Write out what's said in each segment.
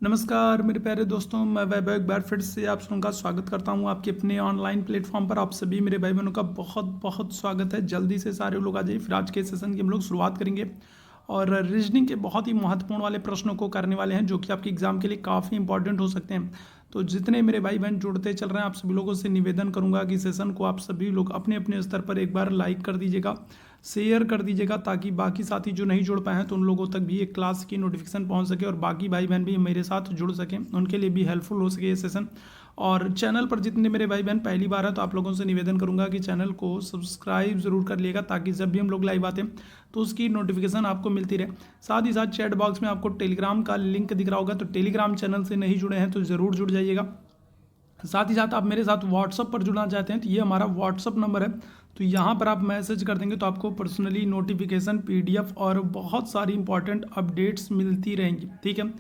नमस्कार मेरे प्यारे दोस्तों, मैं वैभव एक बार फिर से आप सबका स्वागत करता हूं आपके अपने ऑनलाइन प्लेटफॉर्म पर। आप सभी मेरे भाई बहनों का बहुत बहुत स्वागत है। जल्दी से सारे लोग आ जाइए। फिर आज के सेशन की हम लोग शुरुआत करेंगे और रीजनिंग के बहुत ही महत्वपूर्ण वाले प्रश्नों को करने वाले हैं, जो कि आपके एग्जाम के लिए काफ़ी इंपॉर्टेंट हो सकते हैं। तो जितने मेरे भाई बहन जुड़ते चल रहे हैं, आप सभी लोगों से निवेदन करूंगा कि सेशन को आप सभी लोग अपने अपने स्तर पर एक बार लाइक कर दीजिएगा, शेयर कर दीजिएगा, ताकि बाकी साथी जो नहीं जुड़ पाए हैं तो उन लोगों तक भी एक क्लास की नोटिफिकेशन पहुंच सके और बाकी भाई बहन भी मेरे साथ जुड़ सकें, उनके लिए भी हेल्पफुल हो सके ये सेशन। और चैनल पर जितने मेरे भाई बहन पहली बार है तो आप लोगों से निवेदन करूंगा कि चैनल को सब्सक्राइब जरूर कर लिएगा, ताकि जब भी हम लोग लाइव आते हैं तो उसकी नोटिफिकेशन आपको मिलती रहे। साथ ही साथ चैट बॉक्स में आपको टेलीग्राम का लिंक दिख रहा होगा, तो टेलीग्राम चैनल से नहीं जुड़े हैं तो ज़रूर जुड़ जाइएगा। साथ ही साथ आप मेरे साथ व्हाट्सअप पर जुड़ना चाहते हैं तो ये हमारा व्हाट्सअप नंबर है, तो यहाँ पर आप मैसेज कर देंगे तो आपको पर्सनली नोटिफिकेशन, पीडीएफ और बहुत सारी इंपॉर्टेंट अपडेट्स मिलती रहेंगी। ठीक है,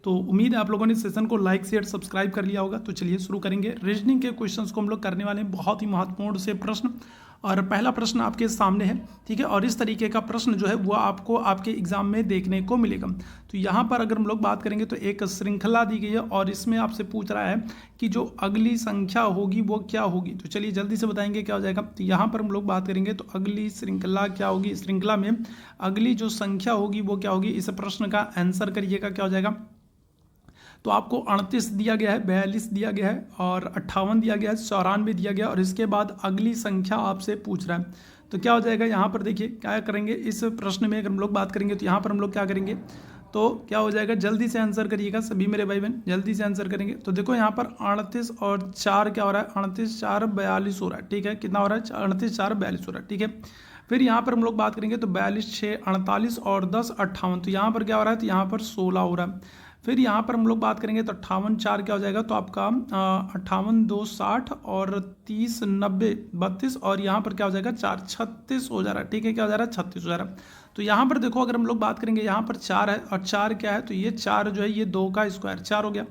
तो उम्मीद है आप लोगों ने सेशन को लाइक शेयर सब्सक्राइब कर लिया होगा। तो चलिए शुरू करेंगे। रीजनिंग के क्वेश्चंस को हम लोग करने वाले हैं, बहुत ही महत्वपूर्ण से प्रश्न। और पहला प्रश्न आपके सामने है, ठीक है, और इस तरीके का प्रश्न जो है वो आपको आपके एग्जाम में देखने को मिलेगा। तो यहाँ पर अगर हम लोग बात करेंगे तो एक श्रृंखला दी गई है और इसमें आपसे पूछ रहा है कि जो अगली संख्या होगी वो क्या होगी। तो चलिए जल्दी से बताएंगे क्या हो जाएगा। तो यहाँ पर हम लोग बात करेंगे तो अगली श्रृंखला क्या होगी, श्रृंखला में अगली जो संख्या होगी वो क्या होगी। इस प्रश्न का आंसर करिएगा क्या हो जाएगा। तो आपको 38 दिया गया है, 42 दिया गया है और 58 दिया गया है, 94 दिया गया और इसके बाद अगली संख्या आपसे पूछ रहा है। तो क्या हो जाएगा, यहाँ पर देखिए क्या करेंगे। इस प्रश्न में अगर हम लोग बात करेंगे तो यहाँ पर हम लोग क्या करेंगे, तो क्या हो जाएगा, जल्दी से आंसर करिएगा सभी मेरे भाई बहन, जल्दी से आंसर करेंगे। तो देखो यहाँ पर 38 और 4 क्या हो रहा है, 38 4 42 हो रहा है। ठीक है, कितना हो रहा है, 38 4 42 हो रहा है। ठीक है, फिर यहाँ पर हम लोग बात करेंगे तो 42 6 48 और 10 58। तो यहाँ पर क्या हो रहा है, तो यहाँ पर 16 हो रहा है। फिर यहाँ पर हम लोग बात करेंगे तो 58 4 क्या हो जाएगा, तो आपका 58 2 60 और 30 90 32 और यहाँ पर क्या हो जाएगा 4 36 हो जा रहा है। ठीक है, क्या हो जा रहा है, 36 हो जा रहा है। तो यहाँ पर देखो अगर हम लोग बात करेंगे, यहाँ पर 4 है और 4 क्या है, तो ये 4 जो है ये 2 का स्क्वायर 4 हो गया।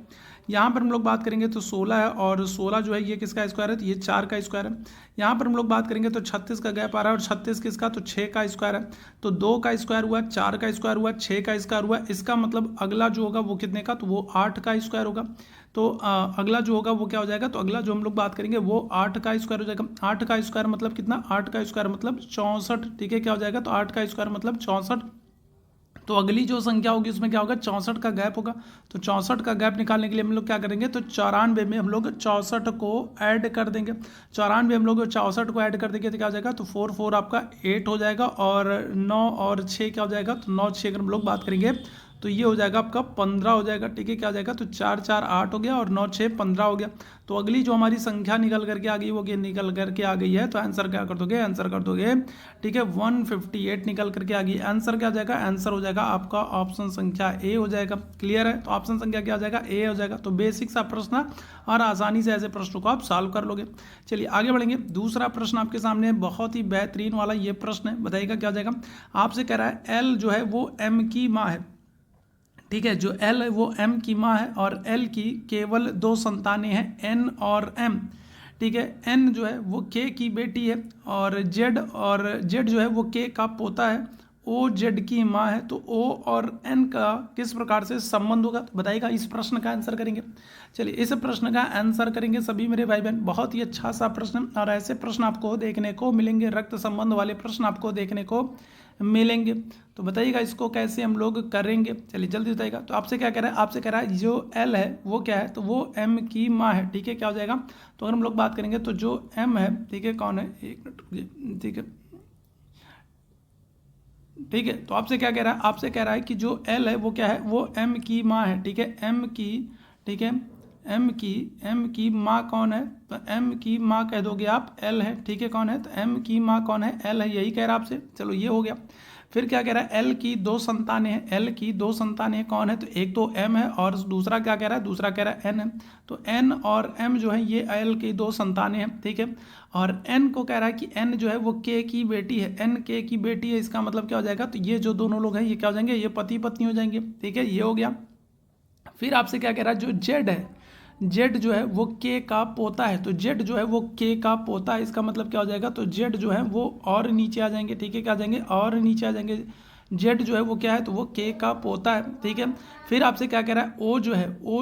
यहाँ पर हम लोग बात करेंगे तो 16 है और 16 जो है ये किसका स्क्वायर है, तो ये 4 का स्क्वायर है। यहाँ पर हम लोग बात करेंगे तो 36 का गैप आ रहा है और 36 किसका, तो 6 का स्क्वायर है। तो 2 का स्क्वायर हुआ, 4 का स्क्वायर हुआ, 6 का स्क्वायर हुआ, इसका मतलब अगला जो होगा वो कितने का, तो वो 8 का स्क्वायर होगा। तो अगला जो होगा वो क्या हो जाएगा, तो अगला जो हम लोग बात करेंगे वो 8 का स्क्वायर हो जाएगा। 8 का स्क्वायर मतलब कितना, 8 का स्क्वायर मतलब 64। ठीक है, क्या हो जाएगा, तो 8 का स्क्वायर मतलब 64। तो अगली जो संख्या होगी उसमें क्या होगा, 64 का गैप होगा। तो 64 का गैप निकालने के लिए हम लोग क्या करेंगे, तो 94 में हम लोग 64 को ऐड कर देंगे। 94 हम लोग 64 को ऐड कर देंगे तो क्या हो जाएगा, तो 4 4 आपका 8 हो जाएगा और 9 और 6 क्या हो जाएगा, तो 9 6 अगर हम लोग बात करेंगे तो ये हो जाएगा आपका 15 हो जाएगा। ठीक है, क्या हो जाएगा, तो 4 4 8 हो गया और 9 6 15 हो गया। तो अगली जो हमारी संख्या निकल करके आ गई वो निकल करके आ गई है, तो आंसर क्या कर दोगे, आंसर कर दोगे, ठीक है, 158 निकल करके आ गई। आंसर क्या हो जाएगा, आंसर हो जाएगा आपका ऑप्शन संख्या ए हो जाएगा। क्लियर है, तो ऑप्शन संख्या क्या हो जाएगा, ए हो जाएगा। तो बेसिक सा प्रश्न और आसानी से ऐसे प्रश्नों को आप सॉल्व कर लोगे। चलिए आगे बढ़ेंगे। दूसरा प्रश्न आपके सामने बहुत ही बेहतरीन वाला ये प्रश्न है, बताइएगा क्या हो जाएगा। आपसे कह रहा है एल जो है वो एम की माँ है। ठीक है, जो एल है वो एम की माँ है और एल की केवल 2 संतानें हैं, एन और एम। ठीक है, एन जो है वो के की बेटी है और जेड जो है वो के का पोता है, ओ जेड की माँ है। तो ओ और एन का किस प्रकार से संबंध होगा, तो बताइएगा। इस प्रश्न का आंसर करेंगे। चलिए इस प्रश्न का आंसर करेंगे सभी मेरे भाई बहन। बहुत ही अच्छा सा प्रश्न और ऐसे प्रश्न आपको देखने को मिलेंगे, रक्त संबंध वाले प्रश्न आपको देखने को मिलेंगे। तो बताइएगा इसको कैसे हम लोग करेंगे। चलिए जल्दी बताइएगा। तो आपसे क्या कह रहा है, आपसे कह रहा है जो एल है वो क्या है, तो वो एम की माँ है। ठीक है, क्या हो जाएगा, तो अगर हम लोग बात करेंगे तो जो एम है, ठीक है, कौन है, एक मिनट, ठीक है, ठीक है, तो आपसे क्या कह रहा है, आपसे कह रहा है कि जो एल है वो क्या है, वो एम की माँ है। ठीक है, एम की, ठीक है, एम की माँ कौन है, तो एम की माँ कह दोगे आप एल है। ठीक है, कौन है, तो एम की माँ कौन है, एल है, यही कह रहा है आपसे। चलो ये हो गया। फिर क्या कह रहा है, एल की 2 संतानें हैं, एल की 2 संतानें कौन है, तो एक तो एम है और दूसरा क्या कह रहा है, दूसरा कह रहा है एन है। तो एन और एम जो है ये एल की 2 संतानें हैं। ठीक है, और एन को कह रहा है कि एन जो है वो के की बेटी है, एन के की बेटी है। इसका मतलब क्या हो जाएगा, तो ये जो दोनों लोग हैं ये क्या हो जाएंगे, ये पति पत्नी हो जाएंगे। ठीक है, ये हो गया। फिर आपसे क्या कह रहा है, जो जेड है, जेड जो है वो के का पोता है। तो जेड जो है वो के का पोता है, इसका मतलब क्या हो जाएगा, तो जेड जो है वो और नीचे आ जाएंगे। ठीक है, क्या आ जाएंगे, और नीचे आ जाएंगे। जेड जो है वो क्या है, तो वो के का पोता है, ठीक है। फिर आपसे क्या कह रहा है, ओ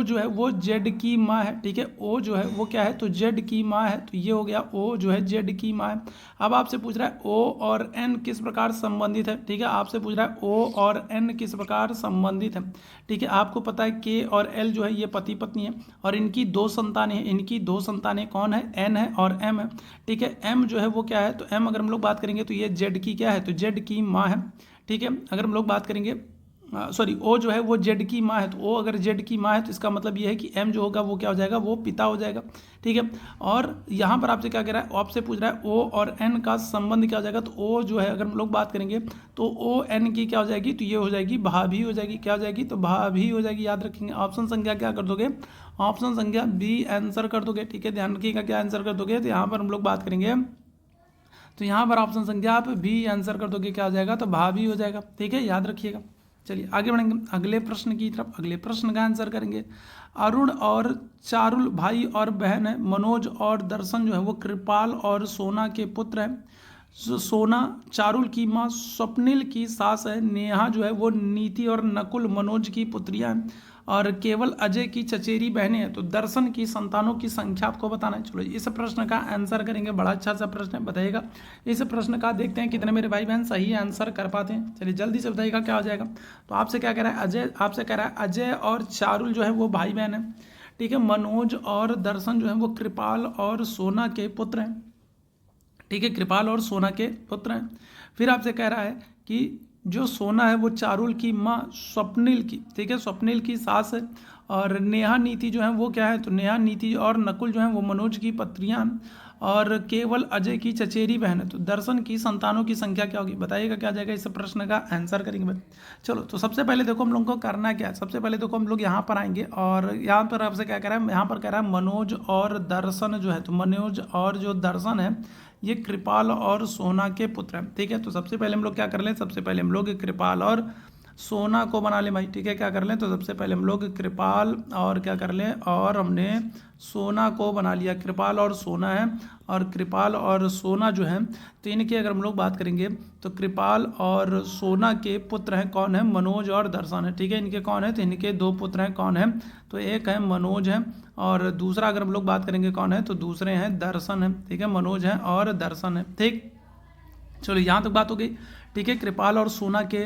जो है वो जेड की माँ है, ठीक है। ओ जो है वो क्या है, तो जेड की माँ है, तो ये हो गया ओ जो है जेड की माँ है। अब आपसे पूछ रहा है ओ और एन किस प्रकार संबंधित है, ठीक है। आपसे पूछ रहा है ओ और एन किस प्रकार संबंधित है, ठीक है। आपको पता है के और एल जो है ये पति पत्नी है और इनकी दो संतानें हैं, इनकी दो संतानें कौन है, एन है और एम है, ठीक है। एम जो है वो क्या है, तो एम अगर हम लोग बात करेंगे तो ये जेड की क्या है, तो जेड की माँ है, ठीक है। अगर हम लोग बात करेंगे सॉरी ओ जो है वो जेड की माँ है, तो ओ अगर जेड की माँ है तो इसका मतलब ये है कि एम जो होगा वो क्या हो जाएगा, वो पिता हो जाएगा, ठीक है। और यहाँ पर आपसे क्या कह रहा है, आपसे पूछ रहा है ओ और एन का संबंध क्या हो जाएगा, तो ओ जो है अगर हम लोग बात करेंगे तो ओ एन की क्या हो जाएगी, तो ये हो जाएगी भाभी हो जाएगी, क्या हो जाएगी, तो भाभी हो जाएगी, याद रखेंगे। ऑप्शन संख्या क्या कर दोगे, ऑप्शन संख्या बी आंसर कर दोगे, ठीक है। ध्यान रखिएगा क्या आंसर कर दोगे, तो यहाँ पर हम लोग बात करेंगे तो यहाँ पर ऑप्शन संख्या आप बी आंसर कर दोगे, क्या हो जाएगा, तो भाभी हो जाएगा, ठीक है, याद रखिएगा। चलिए आगे बढ़ेंगे अगले प्रश्न की तरफ। अगले प्रश्न का आंसर करेंगे। अरुण और चारुल भाई और बहन है। मनोज और दर्शन जो है वो कृपाल और सोना के पुत्र हैं। सोना चारुल की माँ स्वप्निल की सास है। नेहा जो है वो नीति और नकुल मनोज की पुत्रियां हैं और केवल अजय की चचेरी बहनें हैं। तो दर्शन की संतानों की संख्या आपको बताना है। चलो इस प्रश्न का आंसर करेंगे, बड़ा अच्छा सा प्रश्न है, बताइएगा इस प्रश्न का। देखते हैं कितने मेरे भाई बहन सही आंसर कर पाते हैं। चलिए जल्दी से बताइएगा क्या हो जाएगा। तो आपसे क्या कह रहा है, अजय आपसे कह रहा है अजय और चारुल जो है वो भाई बहन है, ठीक है। मनोज और दर्शन जो है वो कृपाल और सोना के पुत्र हैं, ठीक है, कृपाल और सोना के पुत्र हैं। फिर आपसे कह रहा है कि जो सोना है वो चारुल की माँ स्वप्निल की, ठीक है, स्वप्निल की सास है। और नेहा नीति जो है वो क्या है, तो नेहा नीति और नकुल जो है वो मनोज की पत्रियां हैं और केवल अजय की चचेरी बहन है। तो दर्शन की संतानों की संख्या क्या होगी, बताइएगा क्या जाएगा, इस प्रश्न का आंसर करेंगे भाई। चलो तो सबसे पहले देखो हम लोग को करना क्या है। सबसे पहले देखो हम लोग यहाँ पर आएंगे और यहाँ पर आपसे क्या कह रहा है, यहाँ पर कह रहा है मनोज और दर्शन जो है, तो मनोज और जो दर्शन है ये कृपाल और सोना के पुत्र हैं, ठीक है। तो सबसे पहले हम लोग क्या कर लें, सबसे पहले हम लोग कृपाल और सोना को बना लें भाई, ठीक है। क्या कर लें, तो सबसे पहले हम लोग कृपाल और क्या कर लें, और हमने सोना को बना लिया। कृपाल और सोना है और कृपाल और सोना जो है तो इनकी अगर हम लोग बात करेंगे तो कृपाल और सोना के पुत्र हैं कौन है, मनोज और दर्शन है, ठीक है। इनके कौन है, तो इनके दो पुत्र हैं कौन है, तो एक है मनोज है और दूसरा अगर हम लोग बात करेंगे कौन है, तो दूसरे हैं दर्शन है, ठीक है। मनोज है और दर्शन है, ठीक। चलो यहाँ तक बात हो गई, ठीक है। कृपाल और सोना के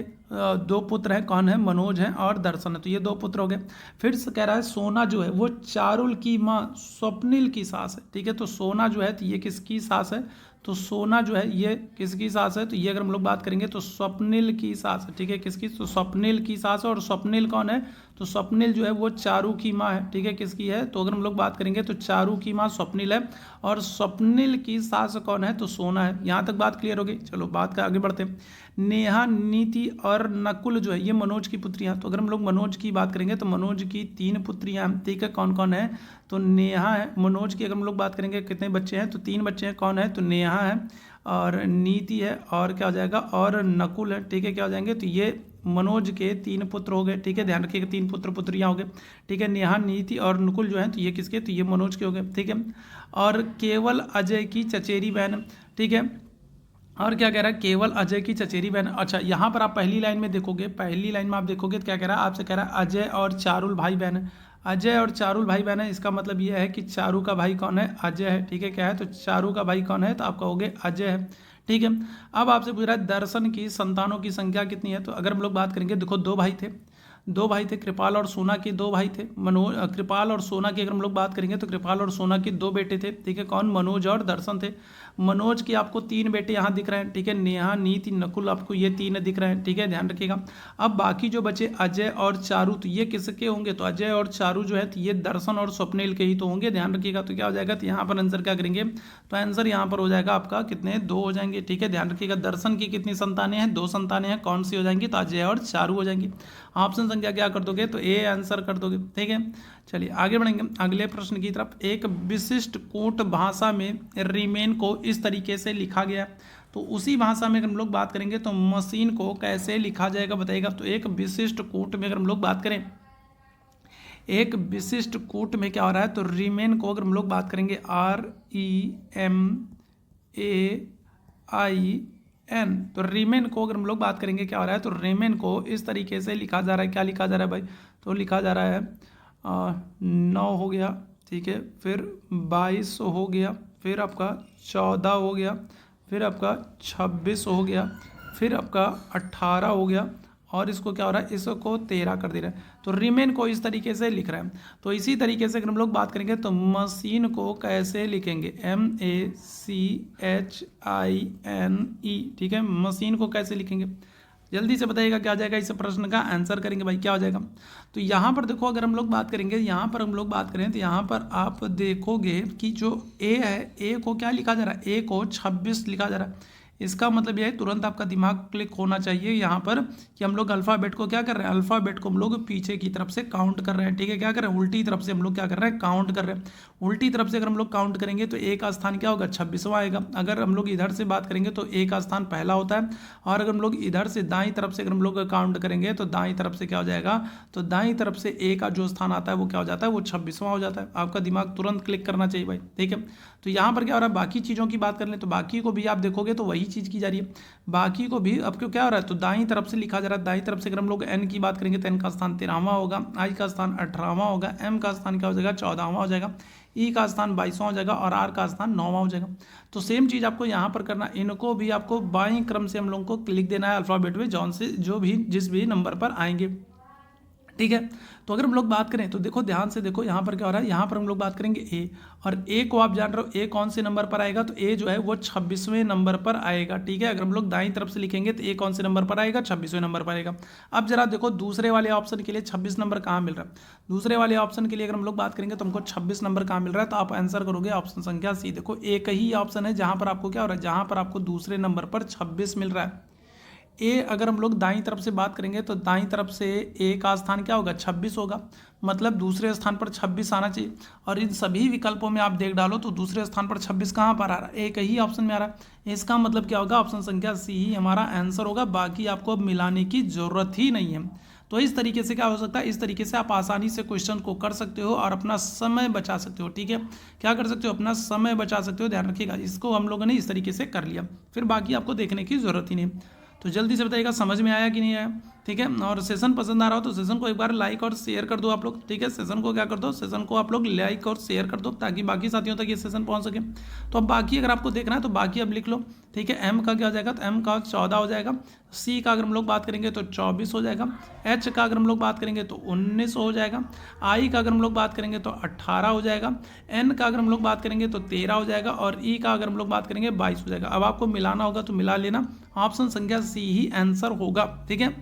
दो पुत्र हैं कौन है, मनोज हैं और दर्शन है, तो ये दो पुत्र हो गए। फिर से कह रहा है सोना जो है वो चारुल की माँ स्वप्निल की सास है, ठीक है। तो सोना जो है तो ये किसकी सास है, तो सोना जो है ये किसकी सास है, तो ये अगर हम लोग बात करेंगे तो स्वप्निल की सास है, ठीक है। किसकी, तो स्वप्निल की सास है। और स्वप्निल कौन है, तो स्वप्निल जो है वो चारू की माँ है, ठीक है। किसकी है, तो अगर हम लोग बात करेंगे तो चारू की माँ स्वप्निल है और स्वप्निल की सास कौन है, तो सोना है। यहाँ तक बात क्लियर हो गई। चलो बात का आगे बढ़ते हैं। नेहा नीति और नकुल जो है ये मनोज की पुत्रियां। तो अगर हम लोग मनोज की बात करेंगे तो मनोज की तीन पुत्रियां, ठीक है। कौन कौन है, तो नेहा है। मनोज की अगर हम लोग बात करेंगे कितने बच्चे हैं, तो तीन बच्चे हैं, कौन है, तो नेहा है और नीति है और क्या हो जाएगा, और नकुल है, ठीक है। क्या हो जाएंगे, तो ये मनोज के तीन पुत्र हो गए, ठीक है। ध्यान रखिएगा तीन पुत्र पुत्रियां हो गए, ठीक है। नेहा नीति और नकुल जो है तो ये किसके, तो ये मनोज के हो गए, ठीक है। और केवल अजय की चचेरी बहन, ठीक है। और क्या कह रहा है, केवल अजय की चचेरी बहन। अच्छा यहाँ पर आप पहली लाइन में देखोगे, पहली लाइन में आप देखोगे तो क्या कह रहा है, आपसे कह रहा है अजय और चारुल भाई बहन है। अजय और चारुल भाई बहन है, इसका मतलब ये है कि चारू का भाई कौन है, अजय है, ठीक है। क्या है, तो चारू का भाई कौन है, तो आप कहोगे अजय है, ठीक है। अब आपसे पूछ रहा है दर्शन की संतानों की संख्या कितनी है। तो अगर हम लोग बात करेंगे, देखो दो भाई थे, कृपाल और सोना के दो भाई थे। मनोज, कृपाल और सोना की अगर हम लोग बात करेंगे तो कृपाल और सोना के दो बेटे थे, ठीक है। कौन, मनोज और दर्शन थे। मनोज के आपको तीन बेटे यहाँ दिख रहे हैं, ठीक है। नेहा नीति नकुल आपको ये तीन दिख रहे हैं, ठीक है, ध्यान रखिएगा। अब बाकी जो बचे अजय और चारू, तो ये किसके होंगे, तो अजय और चारू जो है तो ये दर्शन और स्वप्निल के ही तो होंगे, ध्यान रखिएगा। तो क्या हो जाएगा, तो यहाँ पर आंसर क्या करेंगे, तो आंसर यहाँ पर हो जाएगा आपका कितने, दो हो जाएंगे, ठीक है। ध्यान रखिएगा दर्शन की कितनी संतानें हैं, दो संतानें हैं, कौन सी हो जाएंगी, तो अजय और चारू हो जाएंगी। ऑप्शन संख्या क्या कर दोगे, तो ए आंसर कर दोगे, ठीक है। चलिए आगे बढ़ेंगे अगले प्रश्न की तरफ। एक विशिष्ट कूट भाषा में रिमेन को इस तरीके से लिखा गया, तो उसी भाषा में अगर हम लोग बात करेंगे तो मशीन को कैसे लिखा जाएगा, बताइएगा। तो एक विशिष्ट कूट में अगर हम लोग बात करें, एक विशिष्ट कूट में क्या हो रहा है, तो रिमेन को अगर हम लोग बात करेंगे REMAIN एन, तो रिमेन को अगर हम लोग बात करेंगे क्या हो रहा है, तो रिमेन को इस तरीके से लिखा जा रहा है। क्या लिखा जा रहा है भाई, तो लिखा जा रहा है 9 हो गया, ठीक है, फिर 22 हो गया, फिर आपका 14 हो गया, फिर आपका 26 हो गया, फिर आपका 18 हो गया, और इसको क्या हो रहा है, इसको 13 कर दे रहा है। तो रिमेन को इस तरीके से लिख रहा है। तो इसी तरीके से अगर हम लोग बात करेंगे तो मशीन को कैसे लिखेंगे, MACHINE, ठीक है, मशीन को कैसे लिखेंगे, जल्दी से बताइएगा क्या आ जाएगा। इस प्रश्न का आंसर करेंगे भाई, क्या हो जाएगा। तो यहाँ पर देखो, अगर हम लोग बात करेंगे, यहाँ पर हम लोग बात करें तो यहाँ पर आप देखोगे कि जो ए है, ए को क्या लिखा जा रहा है, ए को 26 लिखा जा रहा है। इसका मतलब यह है, तुरंत आपका दिमाग क्लिक होना चाहिए यहाँ पर कि हम लोग अल्फ़ाबेट को क्या कर रहे हैं, अल्फ़ाबेट को हम लोग पीछे की तरफ से काउंट कर रहे हैं, ठीक है, क्या कर रहे हैं, उल्टी तरफ से हम लोग क्या कर रहे हैं, काउंट कर रहे हैं। उल्टी तरफ से अगर हम लोग काउंट करेंगे तो ए का स्थान क्या होगा, 26वां आएगा। अगर हम लोग इधर से बात करेंगे तो ए का स्थान पहला होता है, और अगर हम लोग इधर से दाईं तरफ से अगर हम लोग काउंट करेंगे तो दाईं तरफ से क्या हो जाएगा, तो दाईं तरफ से ए का जो स्थान आता है वो क्या हो जाता है, वो 26वां हो जाता है। आपका दिमाग तुरंत क्लिक करना चाहिए भाई, ठीक है। तो यहाँ पर क्या हो रहा है, बाकी चीज़ों की बात कर लें तो बाकी को भी आप देखोगे तो वही चीज़ की जा रही है। बाकी को भी अब क्यों क्या हो रहा है, तो दाईं तरफ से लिखा जा रहा है। दाईं तरफ से अगर हम लोग एन की बात करेंगे तो एन का स्थान 13वां होगा, आई का स्थान 18वां होगा, एम का स्थान क्या हो जाएगा, 14वां हो जाएगा, ई का स्थान 22वां हो जाएगा, और आर का स्थान 9वां हो जाएगा। तो सेम चीज़ आपको यहाँ पर करना, इनको भी आपको बाईं क्रम से हम लोगों को लिख देना है अल्फ़ाबेट में, जौन से जो भी जिस भी नंबर पर आएंगे, ठीक है। तो अगर हम लोग बात करें तो देखो, ध्यान से देखो, यहाँ पर क्या हो रहा है, यहाँ पर हम लोग बात करेंगे ए, और ए को आप जान रहे हो ए कौन से नंबर पर आएगा, तो ए जो है वो 26वें नंबर पर आएगा, ठीक है। अगर हम लोग दाईं तरफ से लिखेंगे तो ए कौन से नंबर पर आएगा, 26वें नंबर पर आएगा। अब जरा देखो दूसरे वाले ऑप्शन के लिए 26 नंबर कहाँ मिल रहा है, दूसरे वाले ऑप्शन के लिए अगर हम लोग बात करेंगे तो हमको 26 नंबर कहाँ मिल रहा है, तो आप आंसर करोगे ऑप्शन संख्या सी। देखो एक ही ऑप्शन है जहाँ पर आपको क्या हो रहा है, जहाँ पर आपको दूसरे नंबर पर 26 मिल रहा है। ए अगर हम लोग दाईं तरफ से बात करेंगे तो दाईं तरफ से ए का स्थान क्या होगा, 26 होगा, मतलब दूसरे स्थान पर 26 आना चाहिए। और इन सभी विकल्पों में आप देख डालो तो दूसरे स्थान पर 26 कहाँ पर आ रहा है, एक ही ऑप्शन में आ रहा है। इसका मतलब क्या होगा, ऑप्शन संख्या सी ही हमारा आंसर होगा, बाकी आपको अब मिलाने की जरूरत ही नहीं है। तो इस तरीके से क्या हो सकता है, इस तरीके से आप आसानी से क्वेश्चन को कर सकते हो और अपना समय बचा सकते हो, ठीक है। क्या कर सकते हो, अपना समय बचा सकते हो, ध्यान रखिएगा। इसको हम लोगों ने इस तरीके से कर लिया, फिर बाकी आपको देखने की जरूरत ही नहीं। तो जल्दी से बताइएगा समझ में आया कि नहीं आया, ठीक है। और सेशन पसंद आ रहा हो तो सेशन को एक बार लाइक और शेयर कर दो आप लोग, ठीक है। सेशन को क्या कर दो, सेशन को आप लोग लाइक और शेयर कर दो ताकि बाकी साथियों तक ये सेशन पहुंच सके। तो अब बाकी अगर आपको देखना है तो बाकी अब लिख लो, ठीक है। एम का क्या हो जाएगा, तो एम का 14 हो जाएगा, सी का अगर हम लोग बात करेंगे तो 24 हो जाएगा, एच का अगर हम लोग बात करेंगे तो 19 हो जाएगा, आई का अगर हम लोग बात करेंगे तो 18 हो जाएगा, एन का अगर हम लोग बात करेंगे तो 13 हो जाएगा, और ई का अगर हम लोग बात करेंगे 22 हो जाएगा। अब आपको मिलाना होगा तो मिला लेना, ऑप्शन संख्या सी ही आंसर होगा, ठीक है।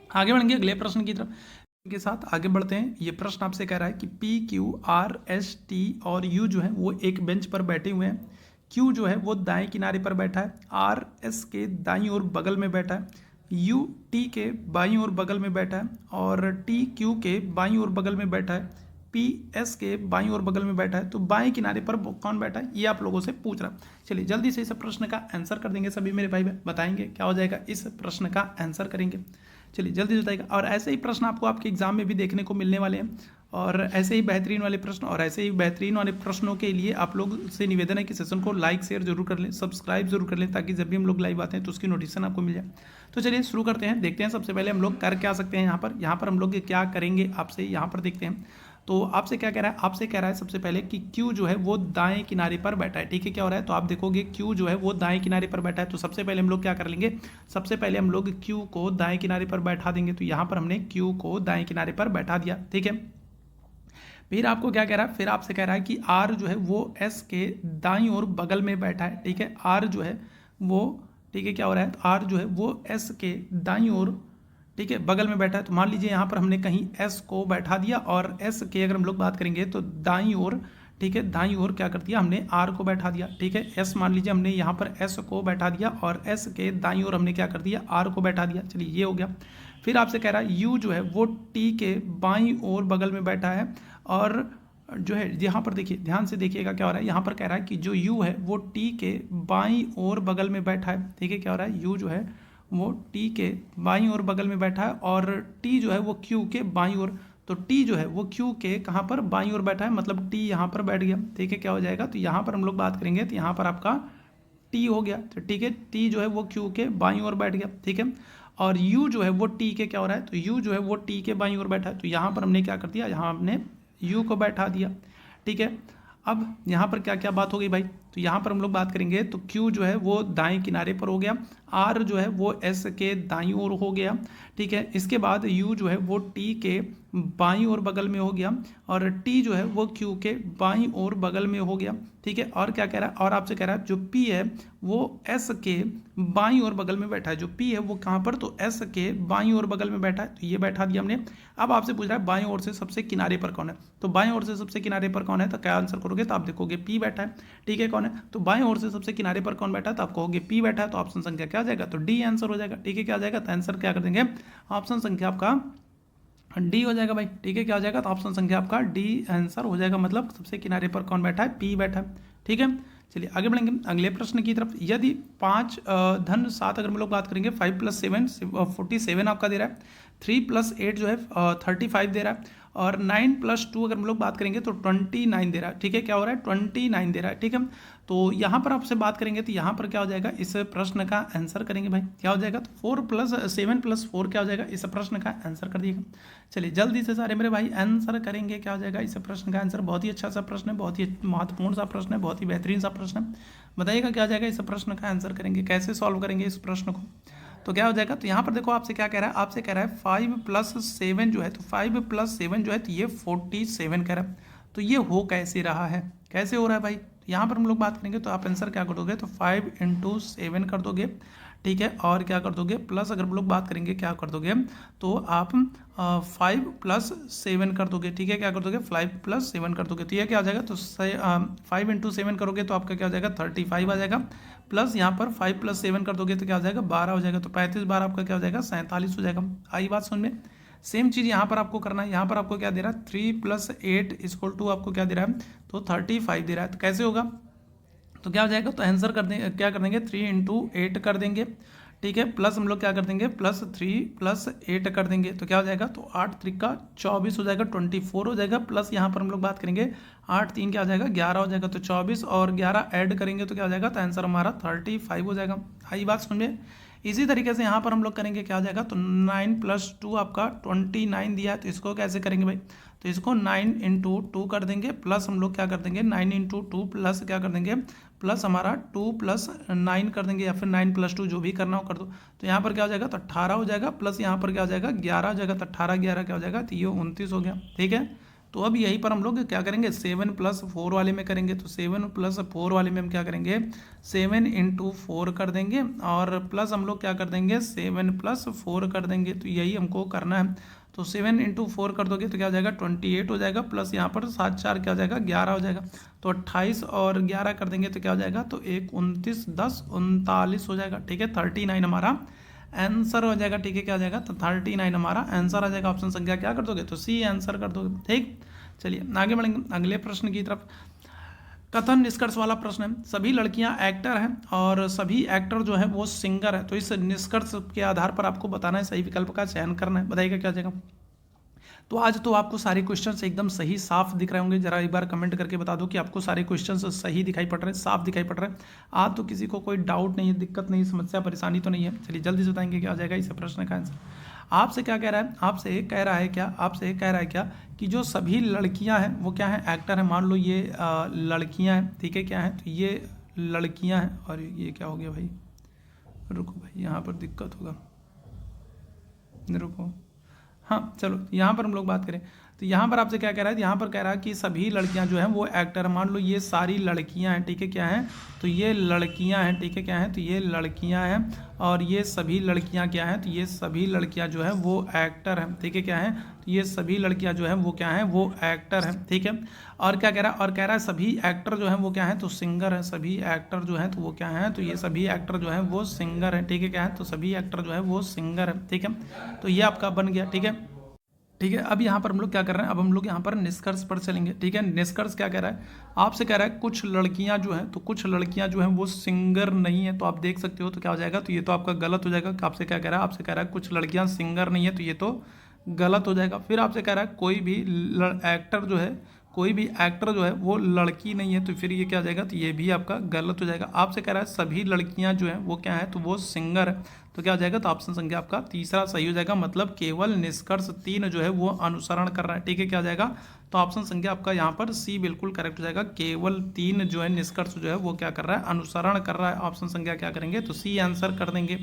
आगे बढ़ेंगे अगले प्रश्न की तरफ के साथ आगे बढ़ते हैं। ये प्रश्न आपसे कह रहा है कि P Q R S T और यू जो है वो एक बेंच पर बैठे हुए हैं। क्यू जो है वो दाएं किनारे पर बैठा है, आर एस के दाईं ओर बगल में बैठा है, यू टी के बाईं ओर बगल में बैठा है, और टी क्यू के बाईं ओर बगल में बैठा है, पी एस के बाईं ओर बगल में बैठा है। तो बाएं किनारे पर कौन बैठा है, ये आप लोगों से पूछ रहा है। चलिए जल्दी से इस प्रश्न का आंसर कर देंगे सभी मेरे भाई, बताएंगे क्या हो जाएगा, इस प्रश्न का आंसर करेंगे। चलिए जल्दी से बताइएगा। और ऐसे ही प्रश्न आपको आपके एग्जाम में भी देखने को मिलने वाले हैं, और ऐसे ही बेहतरीन वाले प्रश्न और ऐसे ही बेहतरीन वाले प्रश्नों के लिए आप लोग से निवेदन है कि सेशन को लाइक शेयर जरूर कर लें, सब्सक्राइब जरूर कर लें, ताकि जब भी हम लोग लाइव आते हैं तो उसकी नोटिफिकेशन आपको मिल जाए। तो चलिए शुरू करते हैं, देखते हैं सबसे पहले हम लोग कर क्या सकते हैं। यहाँ पर हम लोग क्या करेंगे आपसे यहाँ पर देखते हैं। तो आपसे क्या कह रहा है, आपसे कह रहा है सबसे पहले कि Q जो है वो दाएं किनारे पर बैठा है, ठीक है। क्या हो रहा है, तो आप देखोगे Q जो है वो दाएं किनारे पर बैठा है। तो सबसे पहले हम लोग क्या कर लेंगे, सबसे पहले हम लोग Q को दाएं किनारे पर बैठा देंगे। तो यहाँ पर हमने Q को दाएं किनारे पर बैठा दिया, ठीक है। फिर आपको क्या कह रहा है, फिर आपसे कह रहा है कि R जो है वो S के दाईं ओर बगल में बैठा है, ठीक है। R जो है वो, ठीक है, क्या हो रहा है, तो R जो है वो S के दाईं ओर, ठीक है, बगल में बैठा है। तो मान लीजिए यहाँ पर हमने कहीं S को बैठा दिया, और S के अगर हम लोग बात करेंगे तो दाईं ओर, ठीक है, दाईं ओर क्या कर दिया हमने, R को बैठा दिया, ठीक है। S मान लीजिए हमने यहाँ पर S को बैठा दिया, और S के दाईं ओर हमने क्या कर दिया, R को बैठा दिया। चलिए ये हो गया। फिर आपसे कह रहा है U जो है वो T के बाईं ओर बगल में बैठा है, और जो है यहाँ पर देखिए, ध्यान से देखिएगा क्या हो रहा है। यहाँ पर कह रहा है कि जो U है वो T के बाईं ओर बगल में बैठा है, ठीक है। क्या हो रहा है, U जो है वो T के बाईं ओर बगल में बैठा है, और T जो है वो Q के बाईं ओर, तो T जो है वो Q के कहाँ पर, बाईं ओर बैठा है, मतलब T यहाँ पर बैठ गया, ठीक है। क्या हो जाएगा, तो यहाँ पर हम लोग बात करेंगे तो यहाँ पर आपका टी हो गया, तो ठीक है, टी जो है वो क्यू के बाईं ओर बैठ गया, ठीक है। और यू जो है वो टी के क्या हो रहा है, तो यू जो है वो टी के बाईं ओर बैठा है, तो यहाँ पर हमने क्या कर दिया, यहाँ हमने यू को बैठा दिया, ठीक है। अब यहाँ पर क्या क्या बात हो गई भाई, तो यहाँ पर हम लोग बात करेंगे तो Q जो है वो दाएं किनारे पर हो गया, R जो है वो S के दाईं ओर हो गया, ठीक है। इसके बाद U जो है वो T के बाईं ओर बगल में हो गया, और T जो है वो Q के बाईं ओर बगल में हो गया, ठीक है। और क्या कह रहा है, और आपसे कह रहा है जो P है वो S के बाईं ओर बगल में बैठा है, जो P है वो कहाँ पर, तो S के बाईं ओर बगल में बैठा है, तो ये बैठा दिया हमने। अब आपसे पूछ रहा है बाईं ओर से सबसे किनारे पर कौन है, तो बाईं ओर से सबसे किनारे पर कौन है, तो क्या आंसर करोगे, तो आप देखोगे P बैठा है, ठीक है। कौन है, तो बाएं ओर से सबसे किनारे पर कौन बैठा है, तो आप कहोगे P बैठा है, तो ऑप्शन संख्या क्या आ जाएगा, तो D आंसर हो जाएगा, ठीक है। क्या आ जाएगा, तो आंसर क्या कर देंगे, ऑप्शन संख्या आपका डी हो जाएगा भाई, ठीक है। क्या हो जाएगा, तो ऑप्शन संख्या आपका डी आंसर हो जाएगा, मतलब सबसे किनारे पर कौन बैठा है, पी बैठा है, ठीक है। चलिए आगे बढ़ेंगे अगले प्रश्न की तरफ। यदि 5 धन 7 अगर हम लोग बात करेंगे, 5 + 7 47 आपका दे रहा है, 3 + 8 जो है 35 दे रहा है, और 9 + 2 अगर हम लोग बात करेंगे तो 29 दे रहा है, ठीक है। क्या हो रहा है, 29 दे रहा है, ठीक है। तो यहाँ पर आपसे बात करेंगे तो यहाँ पर क्या हो जाएगा, इस प्रश्न का आंसर करेंगे भाई, क्या हो जाएगा, तो 4 + 7 + 4 क्या हो जाएगा, इस प्रश्न का आंसर कर दिएगा। चलिए जल्दी से सारे मेरे भाई आंसर करेंगे, क्या हो जाएगा इस प्रश्न का आंसर। बहुत ही अच्छा सा प्रश्न है, बहुत ही महत्वपूर्ण सा प्रश्न है, बहुत ही बेहतरीन सा प्रश्न है। बताइएगा क्या हो जाएगा, इस प्रश्न का आंसर करेंगे, कैसे सॉल्व करेंगे इस प्रश्न को। तो क्या हो जाएगा, तो यहाँ पर देखो आपसे क्या कह रहा है, आपसे कह रहा है 5 + 7 जो है, तो 5 + 7 जो है तो ये 47 कह रहा है। तो ये हो कैसे रहा है, कैसे हो रहा है भाई, यहाँ पर हम लोग बात करेंगे तो आप आंसर क्या कर दोगे, तो 5 × 7 कर दोगे, ठीक है। और क्या कर दोगे, प्लस अगर हम लोग बात करेंगे क्या कर दोगे, तो आप 5 + 7 कर दोगे, ठीक है। क्या कर दोगे, 5 + 7 कर दोगे, तो ये क्या आ जाएगा, तो 5 × 7 करोगे तो आपका क्या हो जाएगा, 35 आ जाएगा, प्लस यहाँ पर 5 + 7 कर दोगे तो क्या हो जाएगा, 12 हो जाएगा, तो 35 12 आपका क्या हो जाएगा, 47 हो जाएगा। आई बात समझ में। सेम चीज़ यहाँ पर आपको करना है, यहाँ पर आपको क्या दे रहा है, 3 + 8 = आपको क्या दे रहा है, तो 35 दे रहा है, तो कैसे होगा, तो क्या हो जाएगा, तो आंसर कर देंगे, क्या कर देंगे, 3 × 8 कर देंगे, ठीक है। प्लस हम लोग क्या कर देंगे, +3 + 8 कर देंगे, तो क्या हो जाएगा, तो 8 × 3 = 24 हो जाएगा, 24 हो जाएगा। प्लस यहाँ पर हम लोग बात करेंगे 8 × 3 क्या हो जाएगा, 11 हो जाएगा, तो 24 और 11 ऐड करेंगे तो क्या हो जाएगा, तो आंसर हमारा 35 हो जाएगा। आई बात समझे। इसी तरीके से यहाँ पर हम लोग करेंगे, क्या हो जाएगा, तो 9 + 2 आपका 29 दिया है, तो इसको कैसे करेंगे भाई, तो इसको 9 × 2 कर देंगे, प्लस हम लोग क्या कर देंगे, 9 × 2 प्लस क्या कर देंगे, प्लस हमारा 2 + 9 कर देंगे, या फिर 9 + 2 जो भी करना हो कर दो। तो यहाँ पर क्या हो जाएगा, तो 18 हो जाएगा, प्लस यहाँ पर क्या हो जाएगा, 11 हो जाएगा, तो 18 11 क्या हो जाएगा, तो ये 29 हो गया, ठीक है। तो अब यहीं पर हम लोग क्या करेंगे, 7 + 4 वाले में करेंगे, तो 7 + 4 वाले में हम क्या करेंगे, 7 × 4 कर देंगे, और प्लस हम लोग क्या कर देंगे, 7 + 4 कर देंगे, तो यही हमको करना है। तो 7 × 4 कर दोगे तो क्या हो जाएगा, 28 हो जाएगा, प्लस यहाँ पर 7 4 क्या हो जाएगा, 11 हो जाएगा, तो 28 और 11 कर देंगे तो क्या हो जाएगा, तो 1 29 10 39 हो जाएगा, ठीक है। 39 हमारा आंसर हो जाएगा, ठीक है। क्या आ जाएगा, तो 39 हमारा आंसर आ जाएगा। ऑप्शन संख्या क्या कर दोगे, तो सी आंसर कर दोगे, ठीक। चलिए आगे बढ़ेंगे अगले प्रश्न की तरफ। कथन निष्कर्ष वाला प्रश्न है, सभी लड़कियां एक्टर हैं और सभी एक्टर जो है वो सिंगर है, तो इस निष्कर्ष के आधार पर आपको बताना है, सही विकल्प का चयन करना है। बताइएगा क्या आ जाएगा। तो आज तो आपको सारे क्वेश्चंस एकदम सही साफ दिख रहे होंगे, जरा एक बार कमेंट करके बता दो कि आपको सारे क्वेश्चंस सही दिखाई पड़ रहे हैं, साफ दिखाई पड़ रहे हैं। आज तो किसी को कोई डाउट नहीं है, दिक्कत नहीं, समस्या परेशानी तो नहीं है। चलिए जल्दी से बताएंगे क्या आ जाएगा इस प्रश्न का आंसर। आपसे क्या कह रहा है, आपसे कह रहा है क्या, आपसे कह रहा है क्या कि जो सभी लड़कियां हैं वो क्या हैं, एक्टर हैं। मान लो ये लड़कियां हैं, ठीक है, क्या हैं, तो ये लड़कियां हैं, और ये क्या हो गया भाई, रुको भाई यहाँ पर दिक्कत होगा, रुको, हाँ चलो यहाँ पर हम लोग बात करें तो यहाँ पर आपसे क्या कह रहा है, यहाँ पर कह रहा है कि सभी लड़कियां जो हैं वो एक्टर। मान लो ये सारी लड़कियां हैं, ठीक है, क्या हैं, तो ये लड़कियां हैं, ठीक है, क्या हैं, तो ये लड़कियां हैं, और ये सभी लड़कियां क्या हैं, तो ये सभी लड़कियां जो हैं वो एक्टर हैं, ठीक है, क्या हैं, तो ये सभी लड़कियां जो हैं वो क्या हैं, वो एक्टर हैं, ठीक है। और क्या कह रहा है, और कह रहा है सभी एक्टर जो हैं वो क्या हैं, तो सिंगर हैं। सभी एक्टर जो हैं तो वो क्या हैं, तो ये सभी एक्टर जो हैं वो सिंगर हैं, ठीक है, क्या है, तो सभी एक्टर जो है वो सिंगर है, ठीक है। तो ये आपका बन गया, ठीक है, ठीक है। अब यहाँ पर हम लोग क्या कर रहे हैं, अब हम लोग यहाँ पर निष्कर्ष पर चलेंगे, ठीक है। निष्कर्ष क्या कह रहा है, आपसे कह रहा है कुछ लड़कियाँ जो हैं, तो कुछ लड़कियाँ जो हैं वो सिंगर नहीं है, तो आप देख सकते हो, तो क्या हो जाएगा, तो ये तो आपका गलत हो जाएगा। आपसे क्या कह रहा है, आपसे कह रहा है कुछ लड़कियाँ सिंगर नहीं है, तो ये तो गलत हो जाएगा। फिर आपसे कह रहा है कोई भी एक्टर जो है, कोई भी एक्टर जो है वो लड़की नहीं है, तो फिर ये क्या हो जाएगा, तो ये भी आपका गलत हो जाएगा। आपसे कह रहा है सभी लड़कियां जो हैं वो क्या है, तो वो सिंगर है, तो क्या हो जाएगा, तो ऑप्शन संख्या आपका तीसरा सही हो जाएगा। मतलब केवल निष्कर्ष 3 जो है वो अनुसरण कर रहा है, ठीक है, क्या हो जाएगा, तो ऑप्शन संख्या आपका यहाँ पर सी बिल्कुल करेक्ट हो जाएगा। केवल 3 जो है निष्कर्ष जो है वो क्या कर रहा है, अनुसरण कर रहा है। ऑप्शन संख्या क्या करेंगे, तो सी आंसर कर देंगे,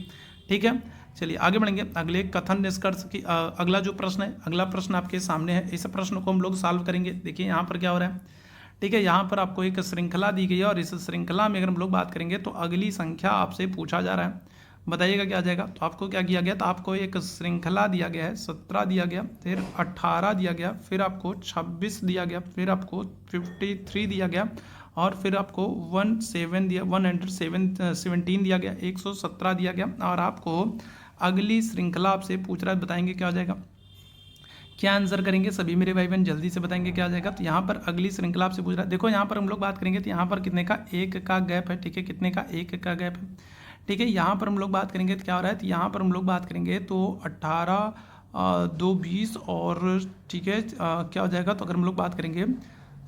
ठीक है। चलिए आगे बढ़ेंगे। अगले कथन निष्कर्ष की अगला जो प्रश्न है, अगला प्रश्न आपके सामने है, इस प्रश्न को हम लोग सॉल्व करेंगे। देखिए यहाँ पर क्या हो रहा है, ठीक है, यहाँ पर आपको एक श्रृंखला दी गई है और इस श्रृंखला में अगर हम लोग बात करेंगे तो अगली संख्या आपसे पूछा जा रहा है, बताइएगा क्या आ जाएगा। तो आपको क्या किया गया, तो आपको एक श्रृंखला दिया गया है, 17 दिया गया, फिर 18 दिया गया, फिर आपको 26 दिया गया, फिर आपको 53 दिया गया और फिर आपको 117 दिया गया, 117 दिया गया और आपको अगली श्रृंखला आपसे पूछ रहा है, बताएंगे क्या हो जाएगा, क्या आंसर करेंगे सभी मेरे भाई बहन, जल्दी से बताएंगे क्या आ जाएगा। तो यहाँ पर अगली श्रृंखला आपसे पूछ रहा है, देखो यहाँ पर हम लोग बात करेंगे तो यहाँ पर कितने का, 1 का गैप है, ठीक है, कितने का, 1 का गैप है, ठीक है। यहाँ पर हम लोग बात करेंगे तो क्या हो रहा है, तो यहाँ पर हम लोग बात करेंगे तो 18 2 20 और ठीक है क्या हो जाएगा, तो अगर हम लोग बात करेंगे